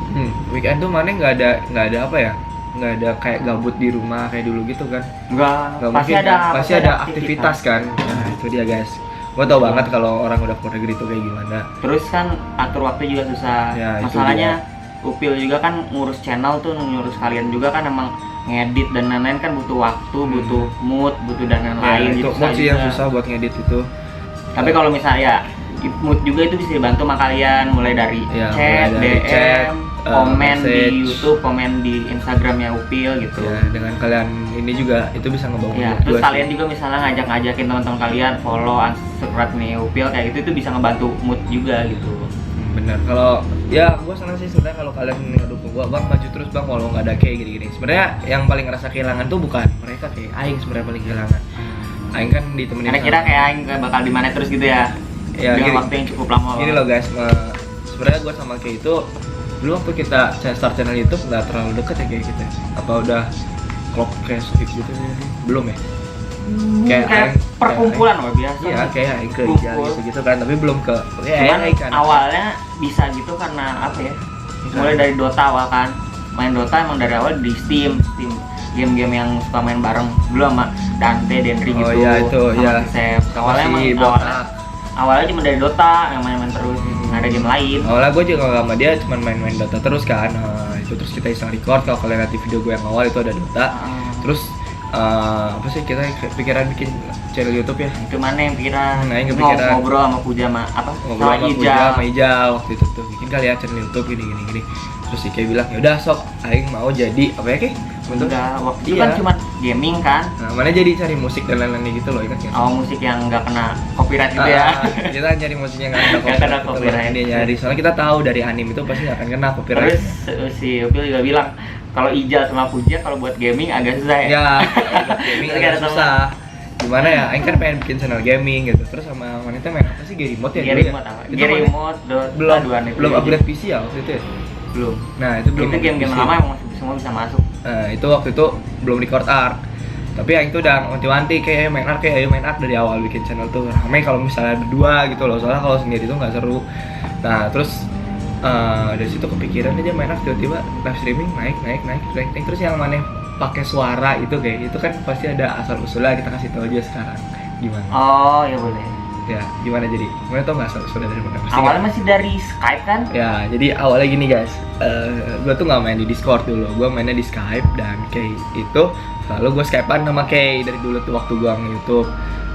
weekend tuh mana nggak ada apa ya? Nggak ada kayak gabut di rumah kayak dulu gitu kan. Nggak Pasti ada aktivitas kan. Nah itu dia guys. Gua tau banget kalau orang udah keluar negeri itu kayak gimana. Terus kan atur waktu juga susah. Ya, itu Masalahnya Upil juga kan ngurus channel tuh, ngurus kalian juga kan emang ngedit dan lain-lain kan butuh waktu, butuh mood, butuh dan lain-lain. Itu mood sih yang susah buat ngedit itu. Tapi kalau misalnya mood juga itu bisa dibantu sama kalian, mulai dari Ya, chat, mulai dari DM, chat, komen di message. YouTube, komen di Instagramnya Upil gitu. Ya dengan kalian ini juga itu bisa ngebangun Ya, mood terus gua kalian sih. juga misalnya ngajak-ngajakin teman-teman kalian follow, subscribe nih Upil kayak gitu, itu bisa ngebantu mood juga gitu. Bener, kalau ya gue senang sih sebenarnya kalau kalian ngedukung gue, bang maju terus bang walau nggak ada kayak gini-gini. Sebenarnya yang paling ngerasa kehilangan tuh bukan mereka, kayak Aing sebenarnya paling kehilangan. Aing kan ditemenin. Karena kira kayak Aing bakal di mana terus gitu ya. Ya, dengan gini, waktu yang cukup lama. Gini loh guys, sebenarnya gue sama Kay itu dulu waktu kita start channel YouTube nggak terlalu deket ya kayak kita. Apa udah klop kayak Swift gitu ya? Belum ya? Kayak perkumpulan loh biasa. Iya, kayak Aing ke Kumpul. Ijal gitu kan, tapi belum ke Cuman Aing kan. awalnya bisa gitu karena apa ya? Mulai dari Dota awal kan. Main Dota emang dari awal di Steam game-game yang suka main bareng dulu sama Dante, Denry gitu. Oh iya itu sama ya. Sep. Awalnya emang Masih awalnya cuma dari Dota yang main-main terus, nggak ada game lain. Awalnya gue juga sama dia cuma main-main Dota terus kan. Itu terus kita iseng record. Kalau kalian lihat di video gue yang awal itu ada Dota. Terus apa sih kita pikiran bikin channel YouTube ya? Itu mana yang pikiran? Nah, yang kepikiran. Ngobrol sama Puja sama apa? Ngobrol sama Puja sama Ijal waktu itu tuh. Bikin kali ya channel YouTube gini. Terus si Kay bilang, "Ya udah sok aing mau jadi apa ya, Kay?" Betul. Udah, waktu itu Iya. kan cuma gaming kan. Nah, mana jadi cari musik dan lain-lain gitu loh, ingat ya? Awal musik yang nggak kena copyright gitu ya. Kita nyari musiknya nggak Nggak kena kena copyright. copyright. Dia nyari, soalnya kita tahu dari anime itu pasti nggak akan kena copyright. Terus si Upil juga bilang kalau Ijal sama Puja kalau buat gaming agak susah ya. Ya, gaming Terus agak ada susah. Gimana ya? Aing kan pengen bikin channel gaming gitu. Terus sama wanita main apa sih? Game Remote ya? Game dulu ya? Remote apa? Itu Game mana? Remote, Dota, belum duaan itu belum aja. upgrade PC ya waktu itu ya? Belum. Nah, itu belum Itu upgrade game-game PC. lama emang masih semua bisa masuk. Nah, itu waktu itu belum record art. Tapi yang itu udah wanti-wanti kayak main art, kayak ayo main art dari awal bikin channel tuh ramai kalau misalnya berdua gitu loh. Soalnya kalau sendiri tuh nggak seru. Nah, terus dari situ kepikiran aja main art, tiba-tiba live streaming naik terus yang mana pakai suara itu kayak itu kan pasti ada asal usulnya, kita kasih tahu aja sekarang gimana. Oh, ya boleh. Ya, gimana jadi? Mana tau nggak asal usulnya dari mana? Pasti Awalnya nggak? masih dari Skype kan? Ya, jadi awalnya gini guys, gue tuh nggak main di Discord dulu, gue mainnya di Skype dan Kay itu selalu gue Skypean sama Kay dari dulu tuh waktu gue nge-YouTube.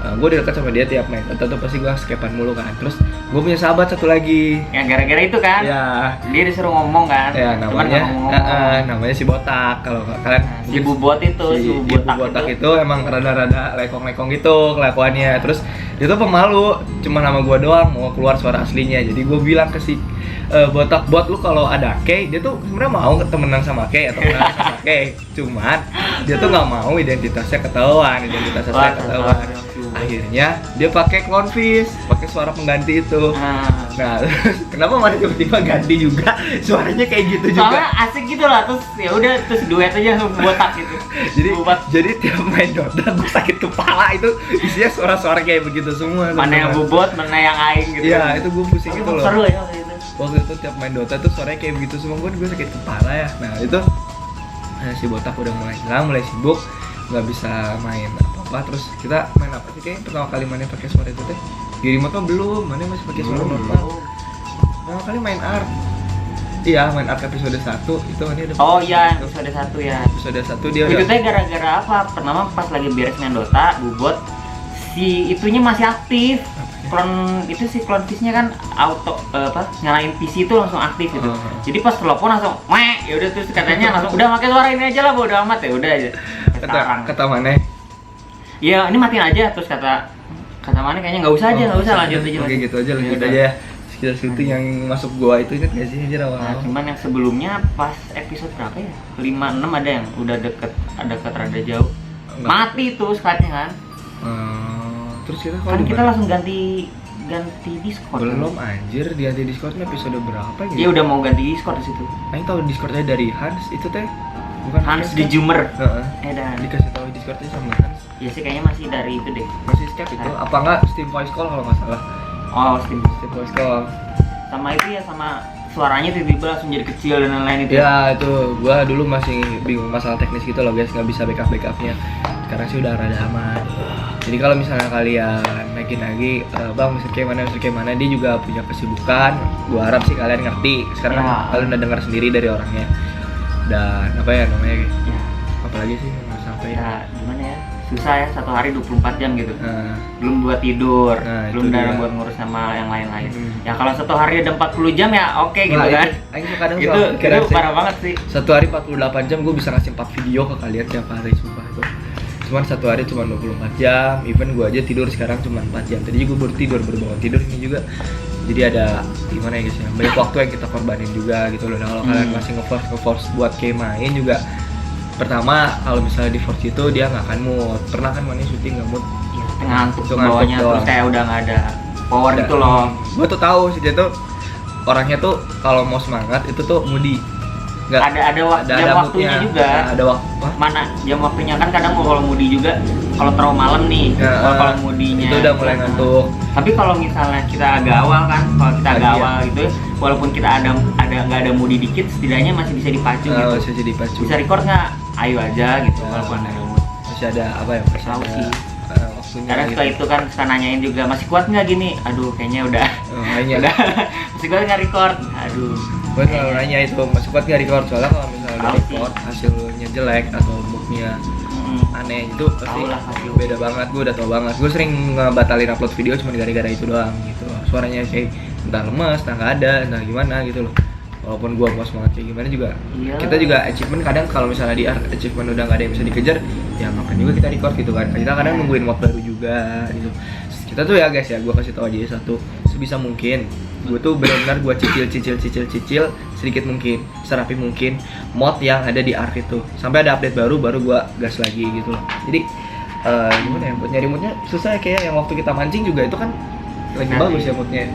Gue udah dekat sama dia tiap main, tentu pasti gue Skypean mulu kan. Terus gue punya sahabat satu lagi. Ya gara-gara itu kan? Ya, Dia disuruh ngomong kan? ya Cuman namanya, nggak ngomong. namanya si Botak. Kalau kalian Si Bubot itu, si si Ibu Botak itu emang rada-rada lekong-lekong gitu kelakuannya. Terus dia tuh pemalu, cuma nama gue doang mau keluar suara aslinya. Jadi gue bilang ke si Botak, "Bot, lu kalau ada Kay," dia tuh sebenarnya mau temenan sama Kay atau kenalan sama Kay. Cuman dia tuh nggak mau identitasnya ketahuan. Akhirnya dia pakai clownfish, pakai suara pengganti itu. Nah, terus kenapa malah tiba-tiba ganti juga suaranya kayak gitu Soalnya juga? asik gitu lah, terus ya udah terus duet aja sama Botak gitu. Jadi tiap main Dota gue sakit kepala, itu isinya suara-suara kayak begitu semua. Mana yang teman-teman. Bubot, mana yang Aing gitu. Iya, itu gue pusing gitu loh. Seru ya waktu itu. Waktu itu tiap main Dota tuh suaranya kayak begitu semua, gue sakit kepala ya. Nah itu si Botak udah mulai hilang, mulai sibuk, nggak bisa main apa-apa. Terus kita main apa sih, kayak pertama kali mainnya pakai suara itu teh di remote mah belum, mana masih pakai suara normal. Pertama kali main art, iya main art episode 1 itu ini udah. Oh iya, episode 1 ya. Episode 1 dia Itu udah. teh gara-gara apa? Pertama pas lagi beres main Dota, Bubot si itunya masih aktif. itu sih clone fish-nya kan auto nyalain PC itu langsung aktif gitu. Jadi pas telepon langsung ya udah, terus katanya langsung udah pakai suara ini aja lah, bodo amat ya udah aja. Kata mana? Iya, ini matiin aja, terus kata mana kayaknya nggak usah aja, nggak usah lanjut aja. Oke gitu aja, lanjut aja ya. Sekitar syuting yang masuk gua itu inget gak sih anjir awal? Nah, cuman yang sebelumnya pas episode berapa ya? 5-6 ada yang udah deket rada jauh. Mati tuh Skype-nya kan. Terus kita Kan kita langsung ganti Discord. Belum anjir, ganti Discordnya episode berapa gitu? Dia udah mau ganti Discord di situ. Aing tahu Discordnya dari Hans itu teh. Bukan Hans di Jumer. Heeh. Dan Dikasih tahu Discordnya sama Hans. ya sih kayaknya masih dari itu deh. Masih Skype itu? Apa enggak Steam Voice Call kalau nggak salah? Oh, Steam. Voice Call. Sama itu ya, sama suaranya tiba-tiba langsung jadi kecil dan lain-lain itu. Ya itu, gua dulu masih bingung masalah teknis gitu loh guys, nggak bisa backupnya. Sekarang sih udah rada aman. Jadi kalau misalnya kalian naikin lagi, bang Mr. K mana, dia juga punya kesibukan. Gua harap sih kalian ngerti. Sekarang kan kalian udah dengar sendiri dari orangnya. Dan apa ya namanya? Ya. Apalagi sih nggak sampai Ya gimana ya? Susah ya, satu hari 24 jam gitu. Belum buat tidur, belum ada buat ngurus sama yang lain-lain. Ya kalau satu hari ada 40 jam ya oke gitu kan. Itu parah banget sih. Satu hari 48 jam gue bisa ngasih 4 video ke kalian tiap hari, sumpah itu. Cuman satu hari cuma 24 jam, even gue aja tidur sekarang cuma 4 jam. Tadi gue baru bangun tidur ini juga. Jadi ada gimana ya guys ya, banyak waktu yang kita korbanin juga gitu loh. Nah kalau kalian masih nge-force buat kayak main juga, pertama kalau misalnya di Force itu dia nggak akan mood. Pernah kan mana syuting nggak mood? Ya, ngantuk bawahnya terus kayak udah nggak ada power gitu loh. Gue tuh tahu sih dia tuh orangnya tuh kalau mau semangat itu tuh moody. Nggak ada waktunya juga. Ada waktu. Mana jam waktunya kan kadang kalau moody juga kalau terlalu malam nih. Kalau moodinya itu udah mulai ngantuk. Tapi kalau misalnya kita agak awal kan, kalau kita agak awal gitu, walaupun kita nggak ada moody dikit, setidaknya masih bisa dipacu gitu. Masih bisa dipacu. Bisa record nggak? Ayo aja gitu. Walaupun ada mood. Masih ada apa ya? Tahu sih. Waktunya. Karena setelah itu kan suka nanyain juga masih kuat nggak gini? Aduh kayaknya udah. Kayaknya udah. Masih kuat nggak record? Aduh. Gue selalu nanya itu masih kuat nggak record, soalnya kalau misalnya udah record hasilnya jelek atau moodnya aneh itu pasti beda banget. Gue udah tau banget. Gue sering ngebatalin upload video cuma gara-gara itu doang gitu. Suaranya kayak entah lemes, entah nggak ada, entah gimana gitu loh. Walaupun gue mau semangat kayak gimana juga, kita juga achievement kadang kalau misalnya di achievement udah nggak ada yang bisa dikejar, ya ngapain juga kita record gitu kan. Kita kadang nungguin mod baru juga gitu. Kita tuh ya guys ya, gue kasih tau aja satu, sebisa mungkin gue tuh benar-benar gue cicil sedikit mungkin, serapi mungkin mod yang ada di ARK itu. Sampai ada update baru gue gas lagi gitu loh. Jadi gimana ya, buat nyari moodnya susah ya, kayak yang waktu kita mancing juga itu kan lagi bagus ya moodnya.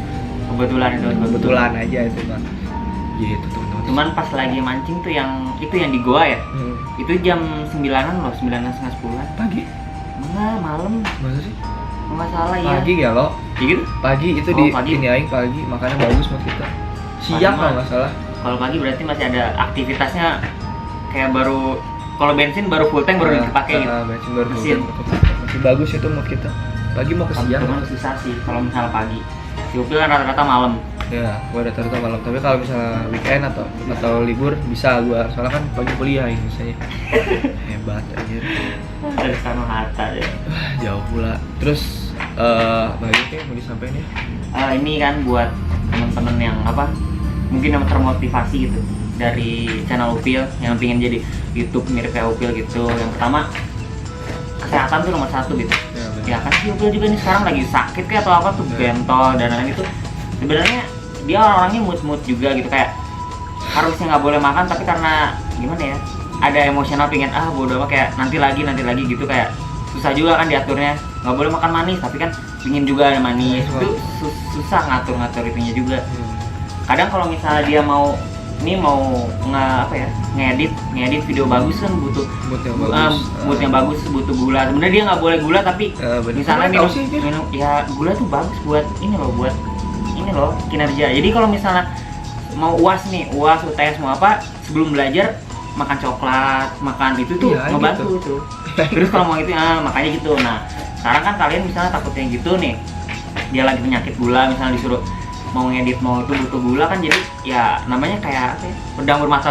Kebetulan aja itu kan. Gitu teman-teman. Cuman pas lagi mancing tuh yang di goa ya. Itu jam 9-an loh, 9-an setengah 10-an. Pagi? Enggak, malam. Masa sih? Enggak salah ya. Pagi ya lo? Ya gitu? Pagi itu pagi. Ini aing pagi, makanya bagus buat kita. Siang kalau nggak salah. Kalau pagi berarti masih ada aktivitasnya, kayak baru kalau bensin baru full tank baru dipakai gitu. Bensin baru full tank. Masih bagus itu mood kita. Pagi mau ke siang. Cuman susah sih kalau misalnya pagi. Si Upil kan rata-rata malam. Ya, gua rata-rata malam. Tapi kalau misalnya weekend atau libur bisa gua. Soalnya kan pagi kuliah ini misalnya. Hebat aja. Dari Soekarno Hatta ya. Jauh pula. Terus bagi kayak mau disampaikan ya? Ini kan buat teman-teman yang mungkin yang termotivasi gitu dari channel Upil yang pengen jadi YouTube mirip kayak Upil gitu. Yang pertama, kesehatan tuh nomor 1 gitu. Ya kan si Upil juga nih sekarang lagi sakit kayak atau apa tuh, bentol dan lain-lain itu. Sebenarnya dia orangnya mood juga gitu, kayak harusnya nggak boleh makan tapi karena gimana ya, ada emosional pengen bodo amat, kayak nanti lagi gitu, kayak susah juga kan diaturnya. Nggak boleh makan manis tapi kan pingin juga ada manis. Itu susah ngatur itunya juga. Kadang kalau misalnya dia mau ngedit video bagus kan butuh mood yang bagus, butuh gula. Sebenarnya dia nggak boleh gula tapi misalnya minum ya gula tuh bagus buat ini loh kinerja. Jadi kalau misalnya mau UAS UTS mau apa, sebelum belajar makan coklat, makan itu tuh ngebantu gitu. Terus kalau mau itu makanya gitu. Nah sekarang kan kalian misalnya takutnya gitu nih, dia lagi penyakit gula, misalnya disuruh mau ngedit mau itu butuh gula kan, jadi ya namanya kayak pedang bermata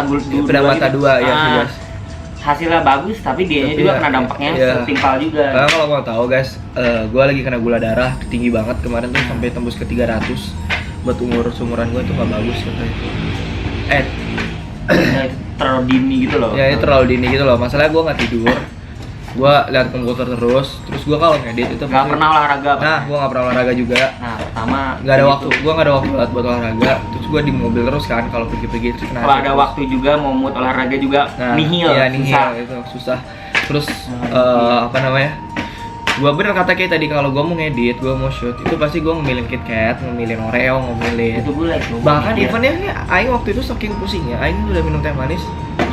dua ya guys. hasilnya bagus tapi dianya Tapi juga ya, kena dampaknya iya. setimpal juga. Karena kalau mau tahu guys, gue lagi kena gula darah tinggi banget kemarin tuh sampai tembus ke 300. Buat umuran gue tuh gak bagus katanya. Ya, itu terlalu dini gitu loh. Ya ini terlalu dini gitu loh. Masalahnya gue nggak tidur. Gue lihat komputer terus gue kalau ngedit itu Nggak pernah olahraga. Nah, gue nggak pernah olahraga juga. Nah, pertama Nggak ada gitu. waktu. Gue nggak ada waktu buat olahraga. Terus gue di mobil terus kan kalau pergi-pergi terus kena Kalau asap ada terus. waktu juga mau mood olahraga juga nihil. Iya, susah. nihil itu susah. Terus apa namanya? Gue bener kata kayak tadi, kalau gue mau ngedit, gue mau shoot, itu pasti gue ngemilin KitKat, ngemilin Oreo, ngemilin. Itu gula itu. Bahkan Iya. eventnya nih, Aing waktu itu saking pusingnya, Aing udah minum teh manis,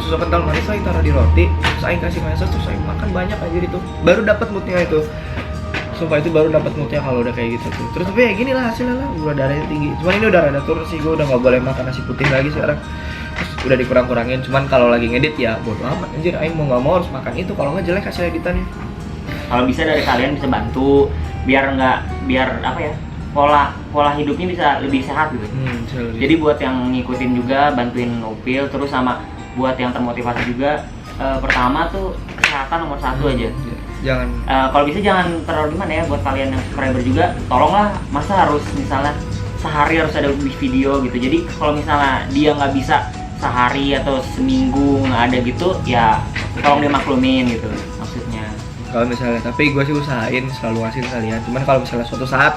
susu kental manis, Aing taruh di roti, terus Aing kasih mayonnaise, terus Aing makan banyak aja itu, baru dapat moodnya itu. Sumpah itu baru dapat moodnya kalau udah kayak gitu tuh. Terus tapi ya gini lah hasilnya lah, gula darahnya tinggi. Cuman ini udah rada turun sih, gue udah nggak boleh makan nasi putih lagi sekarang. Terus udah dikurang-kurangin. Cuman kalau lagi ngedit ya bodo amat anjir, Aing mau nggak mau harus makan itu, kalau nggak jelek hasil editannya. Kalau bisa dari kalian bisa bantu biar apa ya, pola hidupnya bisa lebih sehat gitu. Jadi buat yang ngikutin juga bantuin Upil, terus sama buat yang termotivasi juga, pertama tuh kesehatan nomor satu aja. Jangan Kalau bisa jangan terlalu gimana ya, buat kalian yang subscriber juga tolonglah, masa harus misalnya sehari harus ada video gitu. Jadi kalau misalnya dia nggak bisa sehari atau seminggu nggak ada gitu ya tolong dimaklumin gitu maksudnya. kalau misalnya, tapi gue sih usahain selalu ngasih ke kalian. Cuman kalau misalnya suatu saat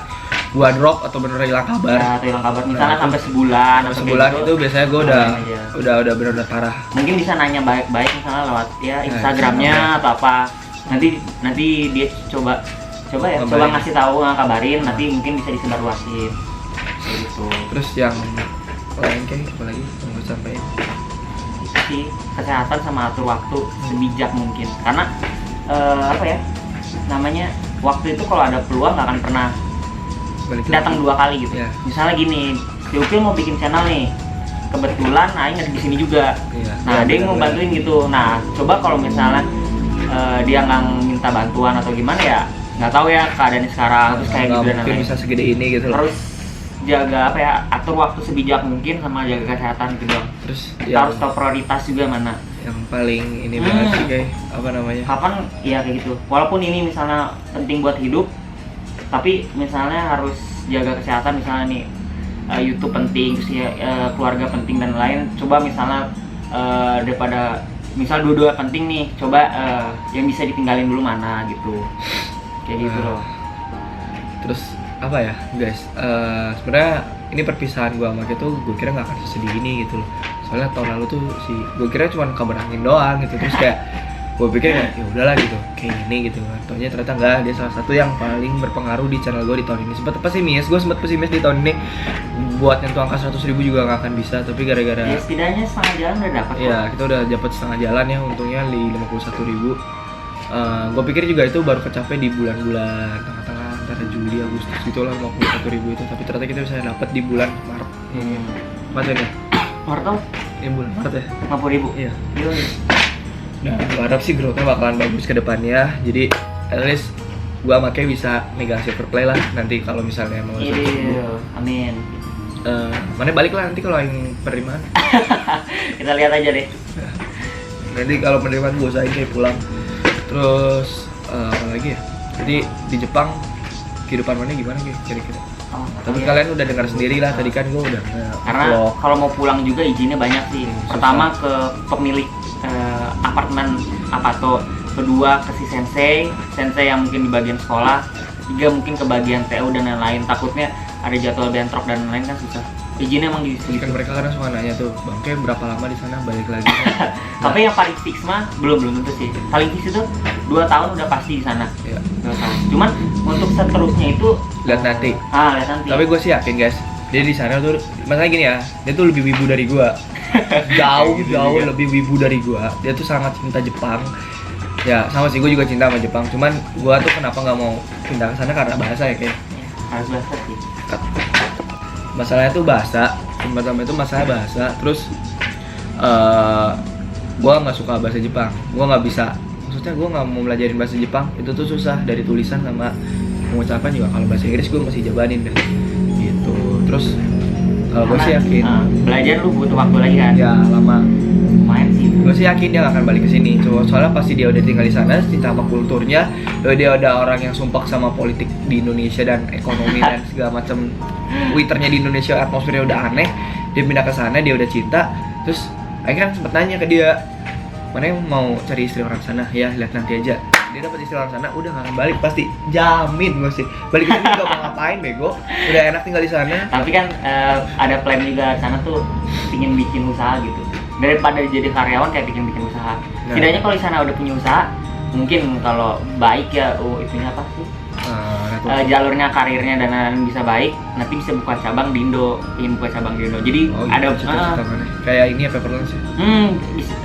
gue drop atau bener hilang kabar, Ya, atau hilang kabar misalnya Nah, sampai sebulan atau sebulan kayak itu biasanya gue udah Ngabarin aja. bener-bener parah. Mungkin bisa nanya baik-baik misalnya lewat ya Nah, Instagramnya atau apa. Nanti dia coba Ngabarin. coba ngasih tahu, ngabarin, nanti mungkin bisa disebarluasin kayak gitu. Terus yang lain kayak apa lagi yang gue sampaikan? Itu sih kesehatan sama atur waktu sebijak mungkin, karena apa ya namanya, waktu itu kalau ada peluang nggak akan pernah Balik datang lagi. 2 kali gitu. Iya. Misalnya gini, si Upil mau bikin channel nih, kebetulan Aing ada di sini juga. Iya. Nah, Iya, dia mau benar-benar. bantuin gitu. Nah, coba kalau misalnya dia nggak minta bantuan atau gimana ya, nggak tahu ya keadaannya sekarang, terus kayak Nggak gitu dan mungkin lain-lain. bisa segede ini gitu loh. Terus jaga apa ya, atur waktu sebijak mungkin sama jaga kesehatan gitu doang. Terus Kita yang, harus tahu prioritas juga mana. yang paling ini banget sih kayak apa namanya? Kapan ya kayak gitu. Walaupun ini misalnya penting buat hidup, tapi misalnya harus jaga kesehatan, misalnya nih YouTube penting, terus ya, keluarga penting dan lain. Coba misalnya daripada misal dua-dua penting nih, coba yang bisa ditinggalin dulu mana gitu. Kayak gitu loh. Terus apa ya guys, sebenarnya ini perpisahan gue sama Ki tuh gue kira nggak akan sesedih ini gitu loh. Soalnya tahun lalu tuh gue kira cuma kabar angin doang gitu. Terus kayak gue pikir ya udahlah gitu kayak gini gitu kan. Ternyata enggak, dia salah satu yang paling berpengaruh di channel gue di tahun ini. Gue sempat pesimis di tahun ini buat nyentuh angka 100.000 juga nggak akan bisa, tapi gara-gara Ya setidaknya setengah jalan udah dapat. ya kita udah dapat setengah jalan ya, untungnya di 51.000. Gue pikir juga itu baru kecapai di bulan-bulan tengah-tengah antara Juli Agustus gitulah 51.000 itu, tapi ternyata kita bisa dapat di bulan Maret. Maret ya? Wortel Ini bulan Maret ya? 50.000. Iya. Gila. Nah, gue harap sih growth-nya bakalan bagus ke depannya. Jadi at least gue makanya bisa megang silver play lah nanti kalau misalnya mau Iya, amin. mana balik lah nanti kalau yang penerimaan. Kita lihat aja deh. Nanti kalau penerimaan gue usahain kayak pulang. Terus apa lagi ya? Jadi di Jepang kehidupan mana gimana kira-kira? Oh, Tapi iya. kalian udah dengar sendiri lah tadi kan gue udah Karena vlog. kalau mau pulang juga izinnya banyak sih. Susah. Pertama ke pemilik apartemen Apato, kedua ke si sensei yang mungkin di bagian sekolah, tiga mungkin ke bagian TU dan lain-lain. Takutnya ada jadwal bentrok dan lain-lain kan susah. Izinnya emang gitu. Kan mereka kadang suka nanya tuh, Bangke berapa lama di sana balik lagi? Tapi yang paling fix mah belum tentu sih. Paling fix itu 2 tahun udah pasti di sana. Ya, 2 tahun. Cuman untuk seterusnya itu lihat nanti. lihat nanti. Tapi gue sih yakin guys, dia di sana tuh, masalah gini ya, dia tuh lebih wibu dari gue. jauh Gitu jauh juga. lebih wibu dari gue. Dia tuh sangat cinta Jepang. Ya sama sih, gue juga cinta sama Jepang. Cuman gue tuh kenapa nggak mau pindah ke sana karena bahasa ya kayak. Ya, harus bahasa sih. Masalahnya tuh bahasa. Pertama itu masalah bahasa. Terus gue nggak suka bahasa Jepang. Gue nggak bisa. Maksudnya gue nggak mau belajarin bahasa Jepang. Itu tuh susah dari tulisan sama pengucapan juga. Kalau bahasa Inggris gue masih jabanin deh. Gitu. Terus Kalau gue sih yakin. Belajar lu butuh waktu lagi kan? Ya lama. Lumayan sih. Gue sih yakin dia gak akan balik ke sini. Soalnya pasti dia udah tinggal di sana, cinta sama kulturnya. Dia ada orang yang sumpah sama politik di Indonesia dan ekonomi dan segala macam. Twitternya di Indonesia atmosfernya udah aneh. Dia pindah ke sana, dia udah cinta. Terus akhirnya kan sempet nanya ke dia, mana yang mau cari istri orang sana? Ya lihat nanti aja. Dia dapat istri orang sana, udah gak akan balik pasti, jamin gue sih. Balik ke sini juga mau ngapain bego? Udah enak tinggal di sana. Tapi kan ada plan juga sana tuh pingin bikin usaha gitu. Daripada jadi karyawan kayak bikin usaha. Setidaknya kalau di sana udah punya usaha, mungkin kalau baik ya, itunya apa sih? Jalurnya karirnya dan lain-lain bisa baik, nanti bisa buka cabang di Indo, ingin buka cabang di Indo. Jadi ada cita-cita mana? Kayak ini apa perlu sih?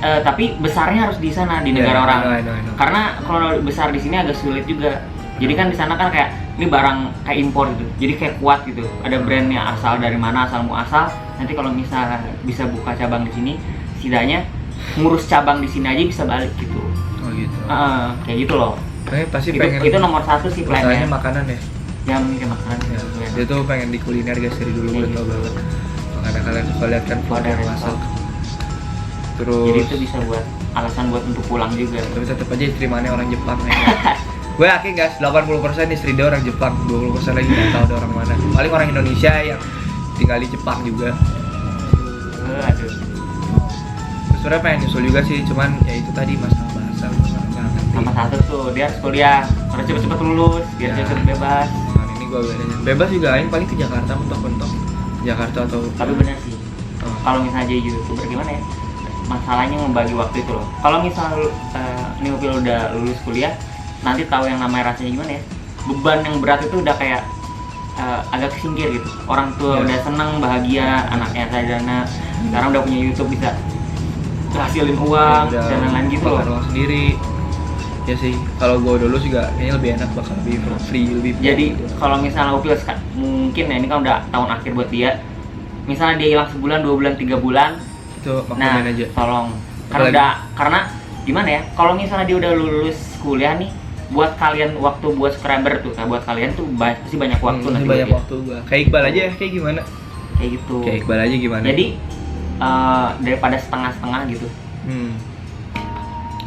Tapi besarnya harus di sana di negara orang. I know. Karena kalau besar di sini agak sulit juga. Jadi kan di sana kan kayak ini barang kayak impor gitu. Jadi kayak kuat gitu. Ada brandnya asal dari mana, asal muasal. Nanti kalau misal bisa buka cabang di sini, setidaknya ngurus cabang di sini aja bisa balik gitu. Oh gitu. Kayak gitu loh. Pasti itu, pengen. Itu nomor satu sih plannya. Makanan ya. Ya mungkin makanan. Ya. Dia tuh pengen di kuliner guys dari dulu gue tau banget. Makanya kalian suka lihat kan foto yang masak. Terus. Jadi itu bisa buat alasan buat untuk pulang juga. Tapi tetap aja istri mana orang Jepang kayaknya. Gue yakin guys, 80% istri dia orang Jepang, 20% lagi nggak tahu ada orang mana. Paling orang Indonesia yang tinggal di Jepang juga. Aduh. Terus sebenarnya pengen nyusul juga sih, cuman ya itu tadi masalah bahasa gue nggak ngerti. Sama satu tuh dia harus kuliah, harus cepet-cepet lulus, biar cepet bebas. Nah, ini gue bedanya. Bebas juga, aing paling ke Jakarta mentok-mentok. Jakarta atau. Tapi benar sih. Kalau misalnya jadi YouTuber gimana ya? Masalahnya membagi waktu itu loh. Kalau misal Neopil udah lulus kuliah, nanti tahu yang namanya rasanya gimana ya? Beban yang berat itu udah kayak agak kesingkir gitu. Orang tua udah seneng, bahagia, anaknya sarjana, sekarang udah punya YouTube bisa hasilin uang dan lain-lain gitu loh. Uang sendiri. Ya sih, kalau gue dulu juga kayaknya lebih enak, bakal lebih free, lebih. Jadi kalau misalnya Upil mungkin ya ini kan udah tahun akhir buat dia. Misalnya dia hilang sebulan, 2 bulan, 3 bulan, itu maklumin aja. Tolong. Karena gimana ya? Kalau misalnya dia udah lulus kuliah nih, buat kalian waktu buat subscriber tuh, buat kalian tuh pasti banyak waktu nanti. Banyak waktu gua. Kayak Iqbal aja ya, kayak gimana? Kayak gitu. Kayak Iqbal aja gimana? Jadi daripada setengah-setengah gitu.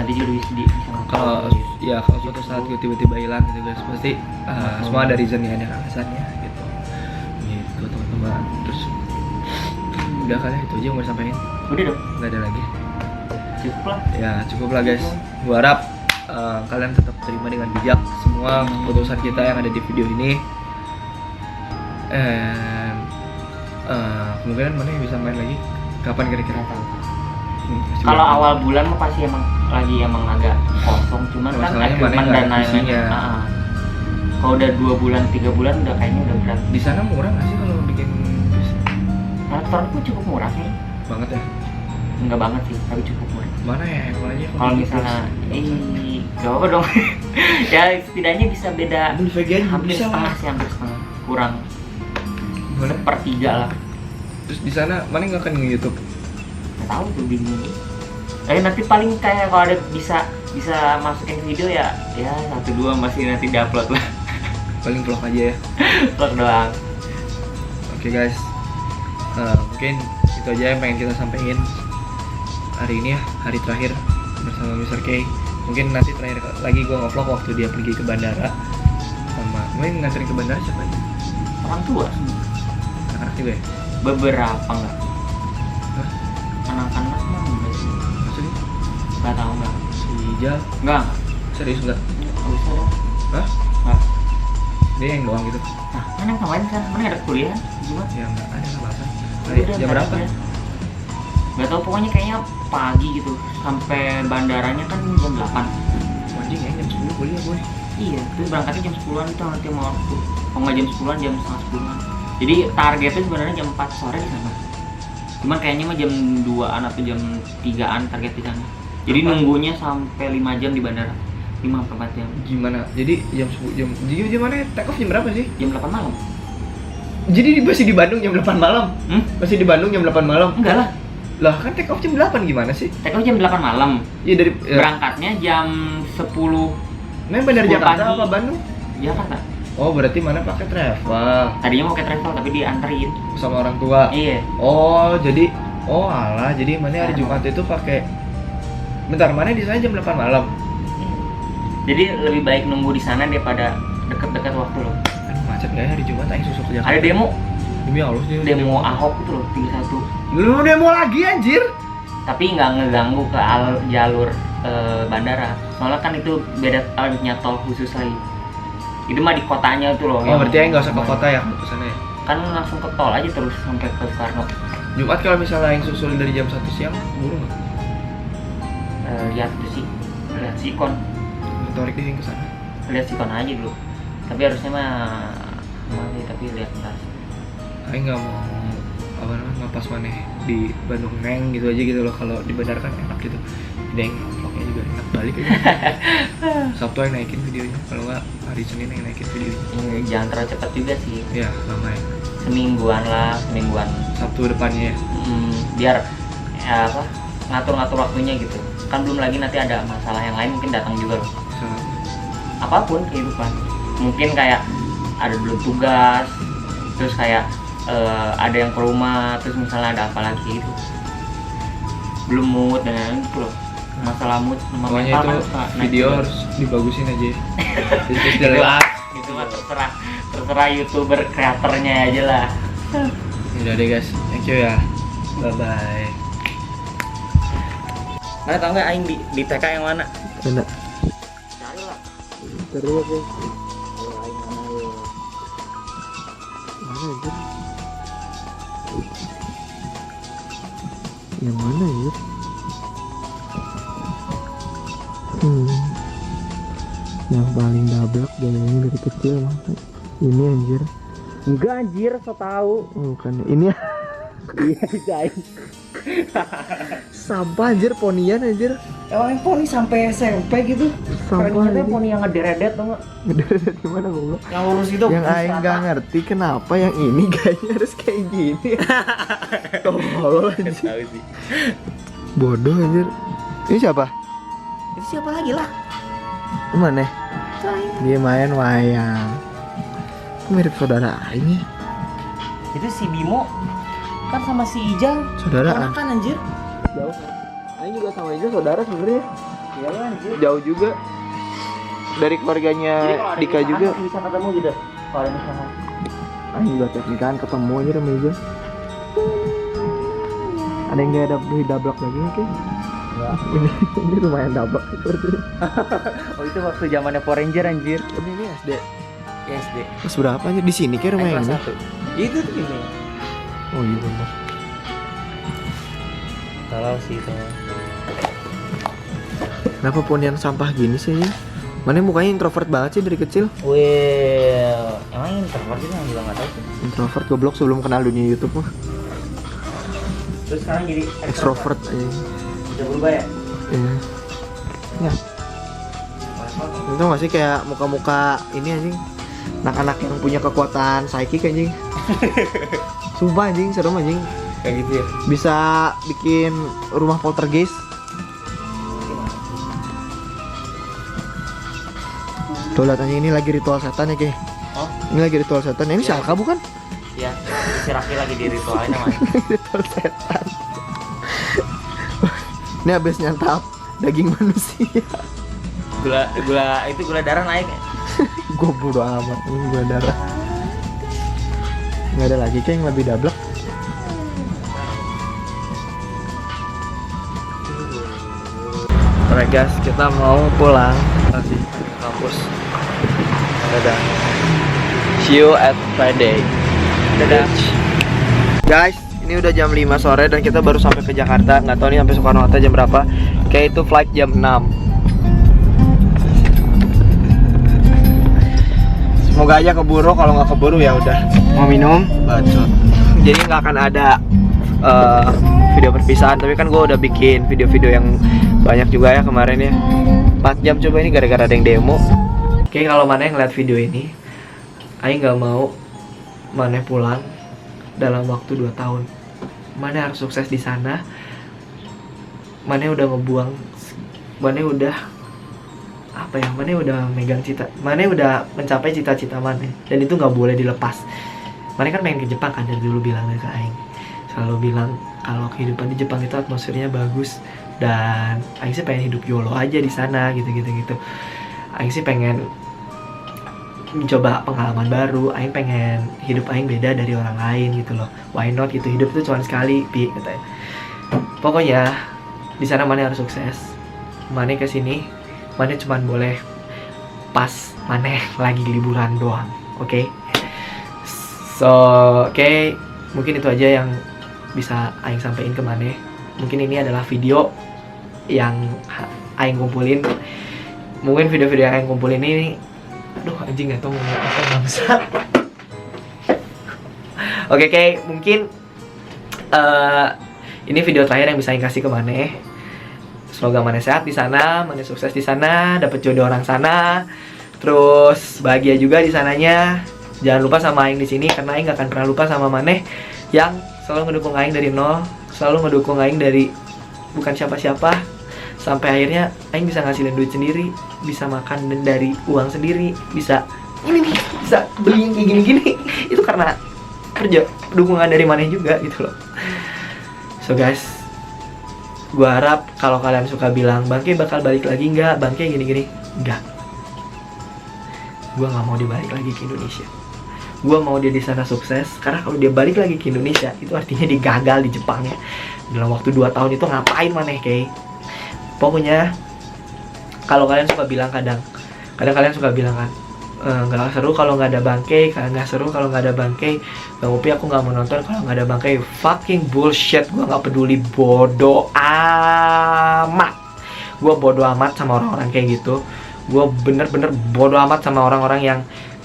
Nanti juga bisa kalau suatu saat gue tiba-tiba hilang gitu guys, pasti semua ada reasonnya, ada alasannya gitu teman-teman. Terus udah kali itu aja yang mau sampaikan. Udah dong, nggak ada lagi, cukup lah ya, cukup lah guys. Gua harap kalian tetap terima dengan bijak semua keputusan kita yang ada di video ini. Kemungkinan mana yang bisa main lagi kapan kira-kira? Kalau awal bulan mah pasti emang agak kosong, cuman kan equipment dan lain-lain. Kalau udah 2 bulan, 3 bulan udah kayaknya udah berat. Di sana murah nggak sih kalau bikin Restoran pun cukup murah sih. Banget ya? Enggak banget sih, tapi cukup murah. Mana ya aja? Kalau misalnya, gak apa dong. Ya setidaknya bisa beda. Hampir setengah sih, hampir setengah. Kurang. Sepertiga lah. Terus di sana mana nggak akan nge-YouTube? Nggak tahu tuh, bingung. Nanti paling kayak kalau ada bisa masukin video ya 1-2 masih nanti diupload lah. Paling vlog aja ya. Vlog doang. Oke guys, mungkin itu aja yang pengen kita sampaikan hari ini ya, hari terakhir bersama Mr. K. Mungkin nanti terakhir lagi gue nge-vlog waktu dia pergi ke bandara. Sama mungkin nganterin ke bandara siapa aja? Orang tua. Anak-anak juga ya? Beberapa enggak. Hah? Anak-anak mah enggak sih. Maksudnya? Enggak tahu enggak. Si Jal? Enggak. Serius enggak? Enggak usah dong. Hah? Enggak. Dia yang doang gitu? Nah, mana yang kemarin kan? Mana ada kuliah? Gimana? Ya enggak ada alasan. Udah, Jam berapa? Enggak tahu, pokoknya kayaknya pagi gitu. Sampai bandaranya kan jam 8. Anjing ya, jam 10 kuliah gue. Iya, itu berangkatnya jam 10-an itu nanti mau waktu. Kalau nggak jam 10-an, jam setengah 10-an. Jadi targetnya sebenarnya jam 4 sore di sana. Cuman kayaknya mah jam 2-an atau jam 3-an target di sana. Jadi nunggunya sampai 5 jam di bandara. 5-4 jam. Gimana? Jadi jam 10 jam mana take off jam berapa sih? Jam 8 malam. Jadi masih di Bandung jam 8 malam? Masih di Bandung jam 8 malam? Enggak lah. Lah kan take off jam 8 gimana sih? Take off jam 8 malam. Iya dari Berangkatnya jam 10. Nah, bandar 10 Jakarta pagi. apa Bandung? Jakarta. Oh, berarti mana pakai travel Tadinya mau ke travel tapi dianterin. sama orang tua. Iya. Oh, jadi alah, jadi mana hari Jumat itu pakai. Bentar, mana di sana jam 8 malam. Jadi lebih baik nunggu di sana daripada deket-deket waktu loh. Aduh, macet gak ya hari Jumat aing susuk ke Jakarta. Ada demo, Demi Allah sih. demo Ahok itu loh 31. Lu demo lagi anjir. Tapi nggak ngeganggu ke jalur bandara. Soalnya kan itu beda punya tol khusus lagi. Itu mah di kotanya itu loh. Oh, berarti aing enggak usah ke kota ya ke sana ya. Kan langsung ke tol aja terus sampai ke Soekarno. Jumat kalau misalnya aing susul dari jam 1 siang, buru enggak? Lihat tuh sih, lihat sikon, Motorik di ke sana. lihat sikon aja dulu. Tapi harusnya mah masih tapi lihat ntar. Aing enggak mau apa namanya ngepas maneh di Bandung Neng gitu aja gitu loh. Kalau di bandara kan enak gitu. Jadi aing vlognya juga enak balik aja. Sabtu aing naikin videonya, kalau enggak hari Senin aing naikin videonya. Jangan terlalu cepat juga sih. Ya, lama ya. Semingguan lah, semingguan. Sabtu depannya ya. Biar ya apa ngatur-ngatur waktunya gitu. Kan belum lagi nanti ada masalah yang lain mungkin datang juga loh. Salah. Apapun kehidupan. Mungkin kayak ada belum tugas, terus kayak ada yang ke rumah, terus misalnya ada apa lagi gitu. Belum mood dan lain-lain gitu loh. Masalah mood sama Pokoknya mental itu kan suka naik video turun. harus dibagusin aja. Terus Itu jelas. Itu mah terserah YouTuber kreatornya aja lah. Udah deh guys, thank you ya. Bye bye. Mana tau nggak aing di TK yang mana? Mana? Cari lah. Terus aku. Mana anjir? Yang mana ya? Yang paling dablek gayanya dari kecil mah. Ini anjir. Enggak anjir, so tau. Bukan ini. Iya guys. Sampah anjir, ponian anjir. Emang yang poni sampai SMP gitu. Sampah Keren anjir. poni yang ngederedet tau nggak? Ngederet gimana goblok? Yang lurus itu. Yang aing nggak ngerti kenapa yang ini kayaknya harus kayak gini. Tolol anjir. Tahu sih. Bodoh anjir. Ini siapa? Itu siapa lagi lah? Mana? Dia main wayang. Mirip saudara aing. Itu si Bimo kan sama si Ijal. Saudaraan. Kan anjir. Jauh. Aing juga sama Ijal saudara sebenarnya. Iya lah anjir. Jauh juga. Dari keluarganya Dika juga. Bisa ketemu gitu. Kalau misalnya Aing juga teknikan ketemu aja sama Ijal. Ada yang gak ada beli dablak lagi mungkin? Enggak. Ini lumayan dablak seperti. Oh itu waktu zamannya Power Ranger anjir. Ini SD. SD. Kelas berapa aja di sini kayak rumah yang ini? Itu tuh ini. Oh iya benar. Kalau sih itu. Kenapa ponian sampah gini sih ya? Mana mukanya introvert banget sih dari kecil? Well, emang introvert juga juga nggak tahu sih. Introvert goblok sebelum kenal dunia YouTube mah. Terus sekarang jadi Extrovert aja. Udah berubah ya? Iya. Ya. Itu gak sih kayak muka-muka ini anjing? Anak-anak yang punya kekuatan psychic anjing. Sumpah anjing, serem anjing. Kayak gitu ya. Bisa bikin rumah poltergeist. Tuh lihat anjing, ini lagi ritual setan ya Ki. Oh? Ini lagi ritual setan. Ini Iya. Salka bukan? Iya. Si Raki lagi di ritualnya mas. Ritual setan. Ini habis nyantap daging manusia. Gula darah naik. Gue bodo amat, ini gula darah. Nggak ada lagi kayak yang lebih dablek. Alright guys, kita mau pulang masih ke kampus. Dadah. See you at Friday. Dadah. Guys, ini udah jam 5 sore dan kita baru sampai ke Jakarta. Nggak tahu nih sampai Soekarno-Hatta jam berapa. Kayak itu flight jam 6. Semoga aja keburu, kalau nggak keburu ya udah mau minum bacot. Jadi nggak akan ada video perpisahan, tapi kan gue udah bikin video-video yang banyak juga ya kemarin ya. 4 jam coba ini gara-gara ada yang demo. Oke, kalau Maneh ngeliat video ini, Aing nggak mau Maneh pulang dalam waktu 2 tahun. Maneh harus sukses di sana. Maneh udah ngebuang, Maneh udah apa ya, Mane udah megang Mane udah mencapai cita-cita Mane, dan itu nggak boleh dilepas. Mane kan pengen ke Jepang kan, dari dulu bilang ke Aing, selalu bilang kalau kehidupan di Jepang itu atmosfernya bagus, dan Aing sih pengen hidup YOLO aja di sana gitu. Aing sih pengen mencoba pengalaman baru, Aing pengen hidup Aing beda dari orang lain gitu loh. Why not gitu, hidup itu cuma sekali, Pi, katanya. Pokoknya di sana Mane harus sukses. Mane kesini, Mane cuma boleh pas Mane lagi liburan doang, oke? Oke, mungkin itu aja yang bisa Aing sampaikan ke Mane. Mungkin ini adalah video yang Aing kumpulin. Mungkin video-video yang Aing kumpulin ini, aduh anjing gak tau mau apa bangsa. Oke, mungkin ini video terakhir yang bisa Aing kasih ke Mane. Semoga Mane sehat di sana, Mane sukses di sana, dapat jodoh orang sana, terus bahagia juga di sananya. Jangan lupa sama Aing di sini, karena Aing gak akan pernah lupa sama Mane yang selalu ngedukung Aing dari nol, selalu ngedukung Aing dari bukan siapa-siapa, sampai akhirnya Aing bisa ngasilin duit sendiri, bisa makan dari uang sendiri, bisa ini nih, bisa beli yang kayak gini-gini. Itu karena dukungan dari Mane juga gitu loh. So guys, gua harap kalau kalian suka bilang Bangke bakal balik lagi nggak, Bangke gini-gini, nggak. Gua nggak mau dibalik lagi ke Indonesia. Gua mau dia di sana sukses, karena kalau dia balik lagi ke Indonesia itu artinya dia gagal di Jepang ya. Dalam waktu 2 tahun itu ngapain Maneh kayak. Pokoknya kalau kalian suka bilang kadang kalian suka bilang kan, nggak seru kalau nggak ada Bangke, nggak seru kalau nggak ada Bangke, Bang Upi aku nggak mau nonton kalau nggak ada Bangke. Fucking bullshit, gue nggak peduli, bodoh amat. Gue bodoh amat sama orang-orang kayak gitu. Gue bener-bener bodoh amat sama orang-orang yang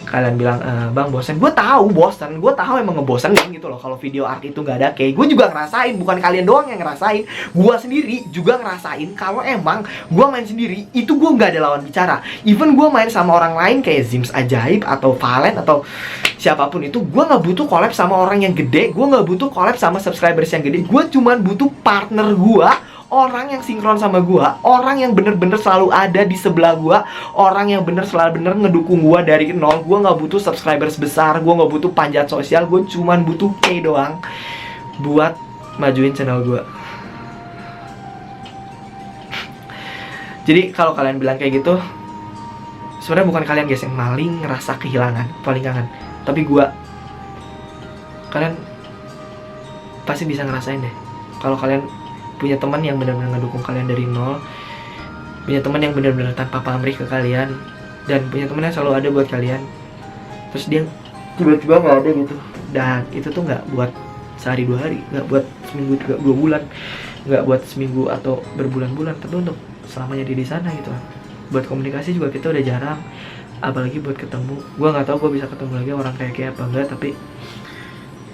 kalian bilang Bang bosan. Gue tahu bosan, gue tahu emang ngebosanin gitu loh kalau video art itu nggak ada kayak. Gue juga ngerasain, bukan kalian doang yang ngerasain, gue sendiri juga ngerasain kalau emang gue main sendiri itu gue nggak ada lawan bicara. Even gue main sama orang lain kayak Zims Ajaib atau Valen atau siapapun itu, gue nggak butuh collab sama orang yang gede, gue nggak butuh collab sama subscribers yang gede. Gue cuman butuh partner gue, orang yang sinkron sama gua, orang yang bener-bener selalu ada di sebelah gua, orang yang bener-bener ngedukung gua dari nol. Gua nggak butuh subscribers besar, gua nggak butuh panjat sosial, gua cuman butuh K doang buat majuin channel gua. Jadi kalau kalian bilang kayak gitu, sebenarnya bukan kalian guys yang paling ngerasa kehilangan, paling kangen, tapi gua. Kalian pasti bisa ngerasain deh kalau kalian punya teman yang benar-benar ngedukung kalian dari nol, punya teman yang benar-benar tanpa pamrih ke kalian, dan punya teman yang selalu ada buat kalian. Terus dia tiba-tiba nggak ada gitu, dan itu tuh nggak buat sehari 2 hari, nggak buat seminggu 2 bulan, nggak buat seminggu atau berbulan-bulan, tapi untuk selamanya dia di sana gitu. Buat komunikasi juga kita udah jarang, apalagi buat ketemu. Gue nggak tahu gue bisa ketemu lagi orang kayak apa enggak, tapi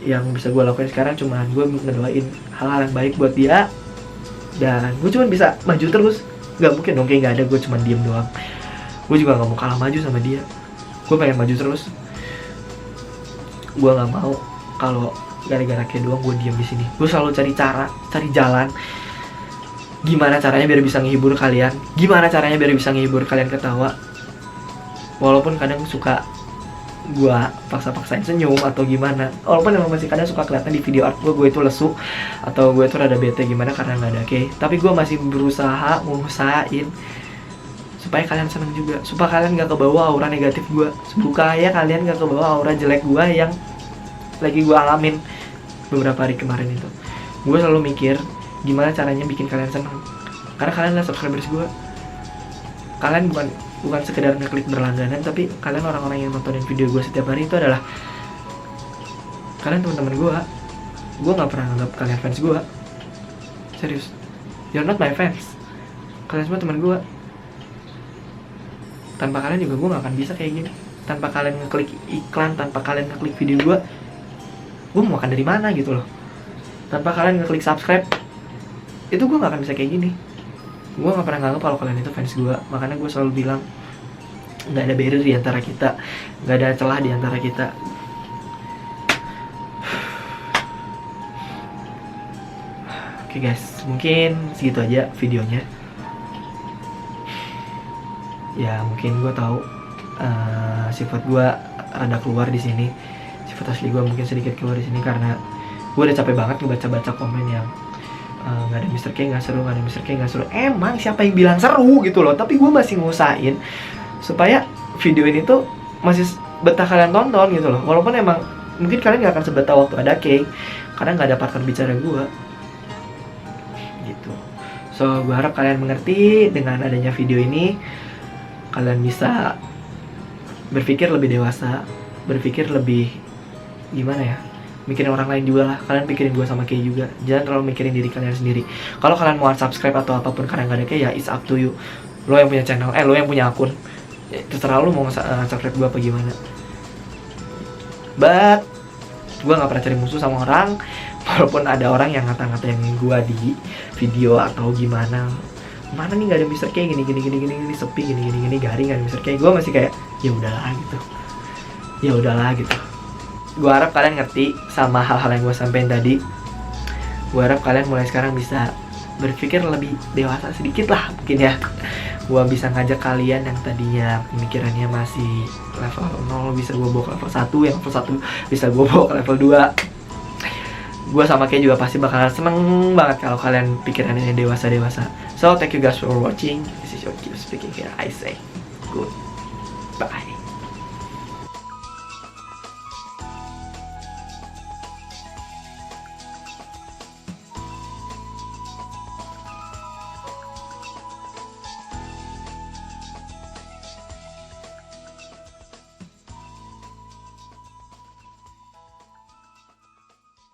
yang bisa gue lakukan sekarang cuman gue ngedoain hal-hal yang baik buat dia. Dan gue cuma bisa maju terus. Gak mungkin dong kayak gak ada gue cuma diem doang. Gue juga gak mau kalah maju sama dia. Gue pengen maju terus. Gue gak mau kalau gara-gara kayak doang gue diem di sini. Gue selalu cari cara, cari jalan. Gimana caranya biar bisa ngehibur kalian, gimana caranya biar bisa ngehibur kalian ketawa. Walaupun kadang suka gue paksa-paksain senyum atau gimana, walaupun emang masih kadang suka kelihatan di video art gue itu lesu atau gue itu rada bete gimana karena nggak ada Kay, tapi gue masih berusaha ngusahain supaya kalian seneng juga, supaya kalian nggak kebawa aura negatif gue, supaya kalian nggak kebawa aura jelek gue yang lagi gue alamin beberapa hari kemarin itu. Gue selalu mikir gimana caranya bikin kalian seneng, karena kalian adalah subscribers gue. Kalian bukan sekedar ngeklik berlangganan, tapi kalian orang-orang yang nontonin video gue setiap hari itu adalah kalian teman-teman gue. Gue nggak pernah anggap kalian fans gue, serius. You're not my fans, kalian semua teman gue. Tanpa kalian juga gue nggak akan bisa kayak gini. Tanpa kalian ngeklik iklan, tanpa kalian ngeklik video gue mau makan dari mana gitu loh. Tanpa kalian ngeklik subscribe, itu gue nggak akan bisa kayak gini. Gue gak pernah nganggap kalau kalian itu fans gue. Makanya gue selalu bilang gak ada barrier di antara kita, gak ada celah di antara kita. Oke guys, mungkin segitu aja videonya. Ya mungkin gue tahu sifat gue rada keluar di sini, sifat asli gue mungkin sedikit keluar di sini karena gue udah capek banget ngebaca-baca komen yang nggak ada Mr. K nggak seru, nggak ada Mr. K nggak seru. Emang siapa yang bilang seru gitu loh, tapi gue masih ngusahain supaya video ini tuh masih betah kalian tonton gitu loh. Walaupun emang mungkin kalian nggak akan sebetah waktu ada K karena nggak ada partner bicara gue gitu. So gue harap kalian mengerti dengan adanya video ini, kalian bisa berpikir lebih dewasa, berpikir lebih gimana ya, mikirin orang lain juga lah. Kalian pikirin gue sama Kay juga, jangan terlalu mikirin diri kalian sendiri. Kalau kalian mau unsubscribe atau apapun karena nggak ada Kay, ya it's up to you. Lo yang punya channel, lo yang punya akun, ya, terserah lo mau subscribe gue apa gimana. But gue nggak pernah cari musuh sama orang, walaupun ada orang yang ngata-ngatain gue di video atau gimana, mana nih nggak ada Mr. K gini sepi gini garing nggak ada Mr. K. Gue masih kayak ya udahlah gitu. Gue harap kalian ngerti sama hal-hal yang gue sampein tadi. Gue harap kalian mulai sekarang bisa berpikir lebih dewasa sedikit lah mungkin ya. Gue bisa ngajak kalian yang tadinya pemikirannya masih level 0 bisa gue bawa ke level 1, yang level 1 bisa gue bawa ke level 2. Gue sama Kay juga pasti bakalan seneng banget kalau kalian pikirannya dewasa. So thank you guys for watching. This is your keep speaking here. I say goodbye.